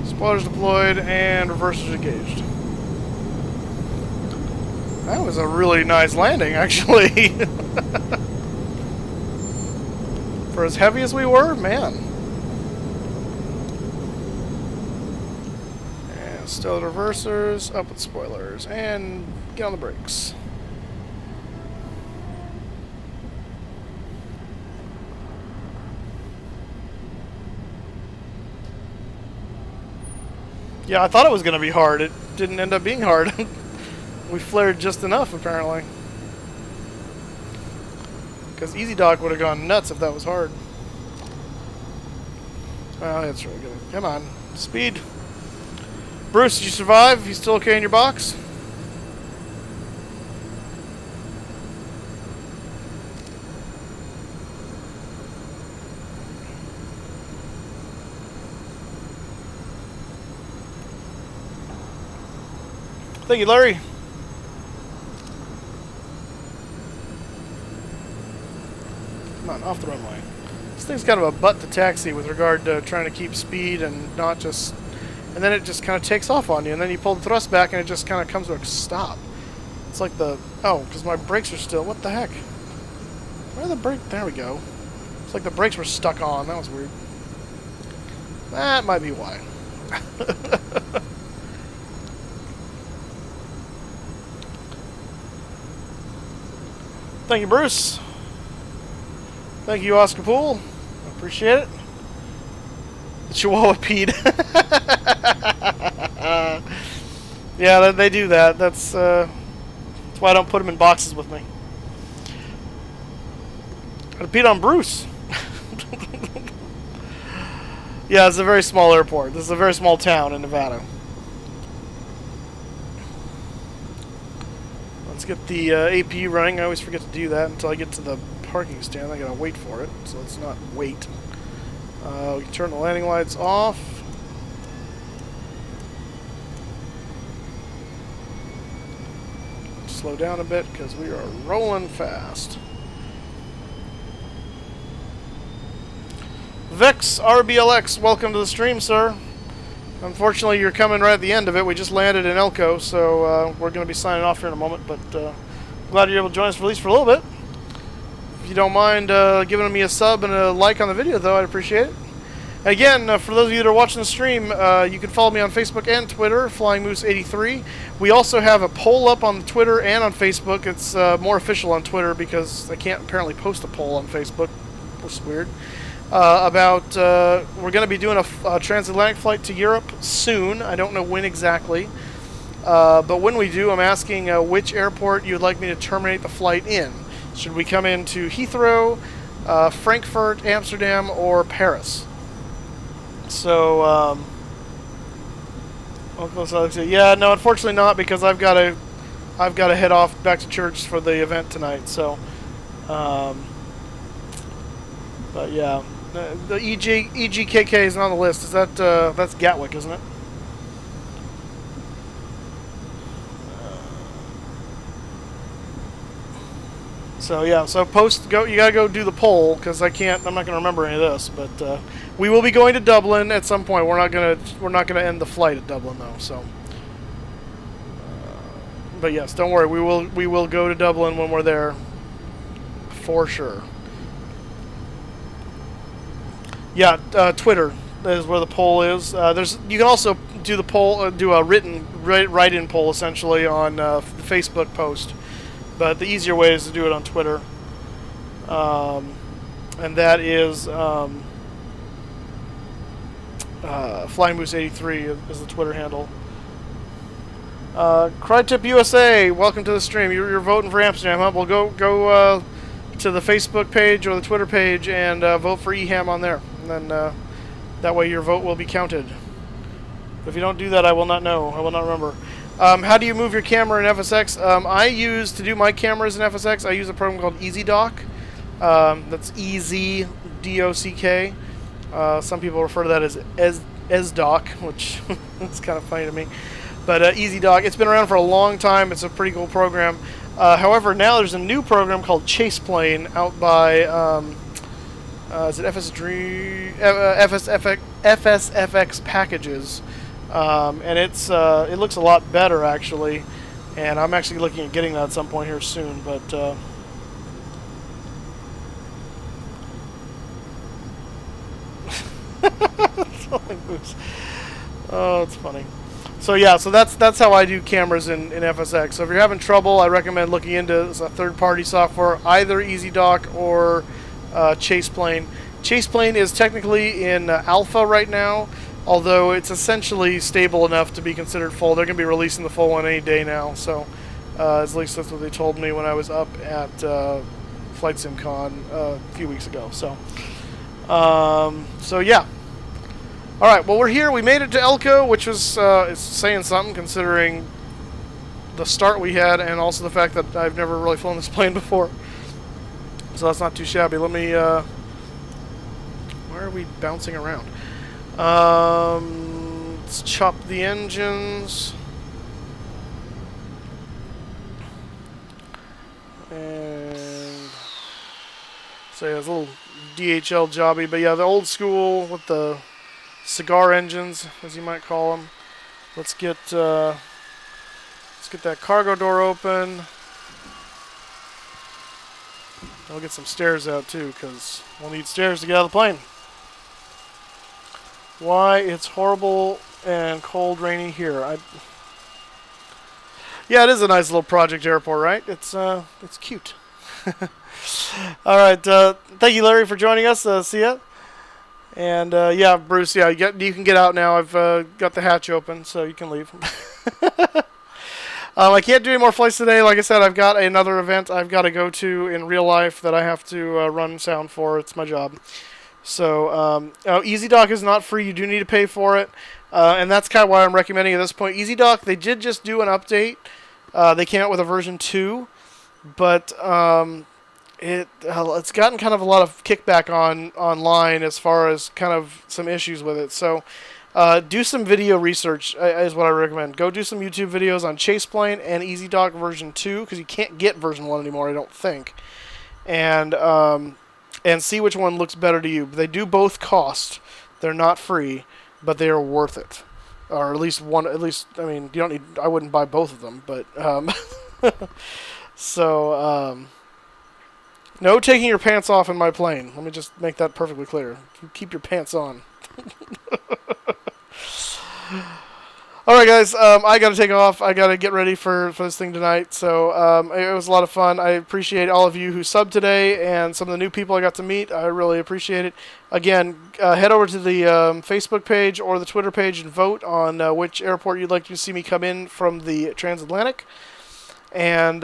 Spoilers deployed and reversers engaged. That was a really nice landing, actually. For as heavy as we were, man. And still the reversers, up with spoilers, and get on the brakes. Yeah, I thought it was going to be hard. It didn't end up being hard. We flared just enough, apparently. Because Easy Dog would have gone nuts if that was hard. Oh, that's really good. Come on. Speed. Bruce, did you survive? You still okay in your box? Thank you, Larry. Come on, off the runway. This thing's kind of a butt to taxi with regard to trying to keep speed and not just... And then it just kind of takes off on you, and then you pull the thrust back and it just kind of comes to a stop. It's like the... Oh, because my brakes are still... What the heck? Where are the brakes? There we go. It's like the brakes were stuck on. That was weird. That might be why. Thank you, Bruce. Thank you, Oscar Poole. I appreciate it. The Chihuahua peed. Yeah, they do that. That's why I don't put them in boxes with me. I peed on Bruce. Yeah, it's a very small airport. This is a very small town in Nevada. Let's get the APU running. I always forget to do that until I get to the parking stand. I gotta wait for it, so let's not wait. We can turn the landing lights off. Slow down a bit because we are rolling fast. Vex RBLX, welcome to the stream, sir. Unfortunately, you're coming right at the end of it. We just landed in Elko, so we're going to be signing off here in a moment. But glad you're able to join us for at least for a little bit. If you don't mind giving me a sub and a like on the video, though, I'd appreciate it. Again, for those of you that are watching the stream, you can follow me on Facebook and Twitter, FlyingMoose83. We also have a poll up on Twitter and on Facebook. It's more official on Twitter because I can't apparently post a poll on Facebook, which is weird. We're going to be doing a transatlantic flight to Europe soon. I don't know when exactly. But when we do, I'm asking which airport you would like me to terminate the flight in. Should we come into Heathrow, Frankfurt, Amsterdam, or Paris? So, yeah, no, unfortunately not, because I've got to head off back to church for the event tonight. So, but yeah. The EGKK is not on the list. Is that that's Gatwick, isn't it? So yeah, so you gotta go do the poll because I'm not gonna remember any of this. But we will be going to Dublin at some point. We're not gonna end the flight at Dublin though. So, but yes, don't worry. We will go to Dublin when we're there for sure. Yeah, Twitter is where the poll is. You can also do the poll, do a write-in poll essentially on the Facebook post, but the easier way is to do it on Twitter, and that is FlyingMoose83 is the Twitter handle. Crytip USA, welcome to the stream. You're voting for Amsterdam, huh? Well, go to the Facebook page or the Twitter page and vote for EHAM on there. And then that way your vote will be counted. But if you don't do that, I will not know. I will not remember. How do you move your camera in FSX? To do my cameras in FSX, I use a program called EasyDock. That's EZDOCK. Some people refer to that as ESDock, which is kind of funny to me. But EasyDock, it's been around for a long time. It's a pretty cool program. However, now there's a new program called Chaseplane out by... is it FSFX packages, and it looks a lot better actually, and I'm actually looking at getting that at some point here soon. But oh, it's funny. So yeah, so that's how I do cameras in FSX. So if you're having trouble, I recommend looking into a third-party software, either EasyDock or Chaseplane. Chaseplane is technically in alpha right now, although it's essentially stable enough to be considered full. They're going to be releasing the full one any day now, so at least that's what they told me when I was up at Flight Sim Con a few weeks ago. So yeah. All right, well, we're here. We made it to Elko, which was it's saying something considering the start we had and also the fact that I've never really flown this plane before. So that's not too shabby. Let me, why are we bouncing around? Let's chop the engines. And so yeah, it's a little DHL jobby, but yeah, the old school with the cigar engines, as you might call them. Let's get that cargo door open. I'll get some stairs out too, because we'll need stairs to get out of the plane. Why it's horrible and cold, rainy here. Yeah, it is a nice little project airport, right? It's cute. All right, thank you, Larry, for joining us. See ya. And yeah, Bruce, yeah, you can get out now. I've got the hatch open, so you can leave. I can't do any more flights today. Like I said, I've got another event I've got to go to in real life that I have to run sound for. It's my job. So EasyDock is not free. You do need to pay for it. And that's kind of why I'm recommending at this point. EasyDock, they did just do an update They came out with a version 2, but it's gotten kind of a lot of kickback online as far as kind of some issues with it. So do some video research is what I recommend. Go do some YouTube videos on Chaseplane and EasyDock version 2, because you can't get version 1 anymore, I don't think. And see which one looks better to you. They do both cost. They're not free, but they are worth it. Or at least one. At least, I mean, you don't need. I wouldn't buy both of them, but so no taking your pants off in my plane. Let me just make that perfectly clear. Keep your pants on. All right, guys. I got to take off. I got to get ready for this thing tonight. So it was a lot of fun. I appreciate all of you who subbed today and some of the new people I got to meet. I really appreciate it. Again, head over to the Facebook page or the Twitter page and vote on which airport you'd like to see me come in from the transatlantic, and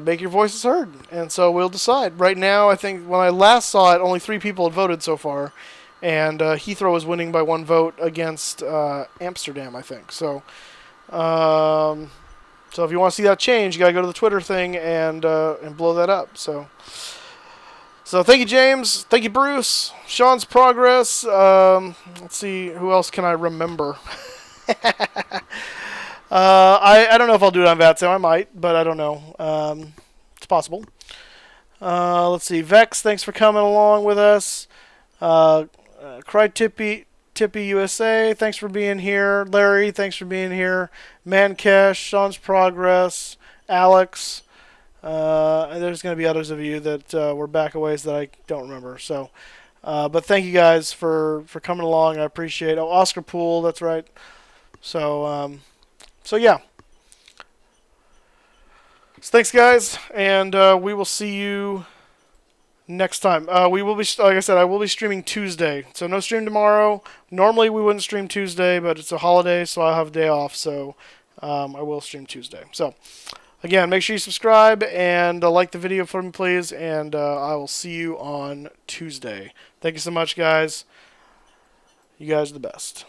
make your voices heard. And so we'll decide. Right now, I think when I last saw it, only 3 people had voted so far. And Heathrow was winning by 1 vote against Amsterdam, I think. So if you want to see that change, you got to go to the Twitter thing and blow that up. So thank you, James. Thank you, Bruce. Sean's Progress. Let's see, who else can I remember? I don't know if I'll do it on VATSAM. I might, but I don't know. It's possible. Let's see. Vex, thanks for coming along with us. Cry Tippy USA, thanks for being here. Larry, thanks for being here. Mankesh, Sean's Progress, Alex. And there's going to be others of you that were back a ways that I don't remember. So, but thank you guys for coming along. I appreciate it. Oh, Oscar Poole, that's right. So yeah. So thanks, guys, and we will see you next time. We will be, like I said, I will be streaming Tuesday. So no stream tomorrow. Normally we wouldn't stream Tuesday, but it's a holiday, so I'll have a day off. So I will stream Tuesday. So again, make sure you subscribe and like the video for me, please. And I will see you on Tuesday. Thank you so much, guys. You guys are the best.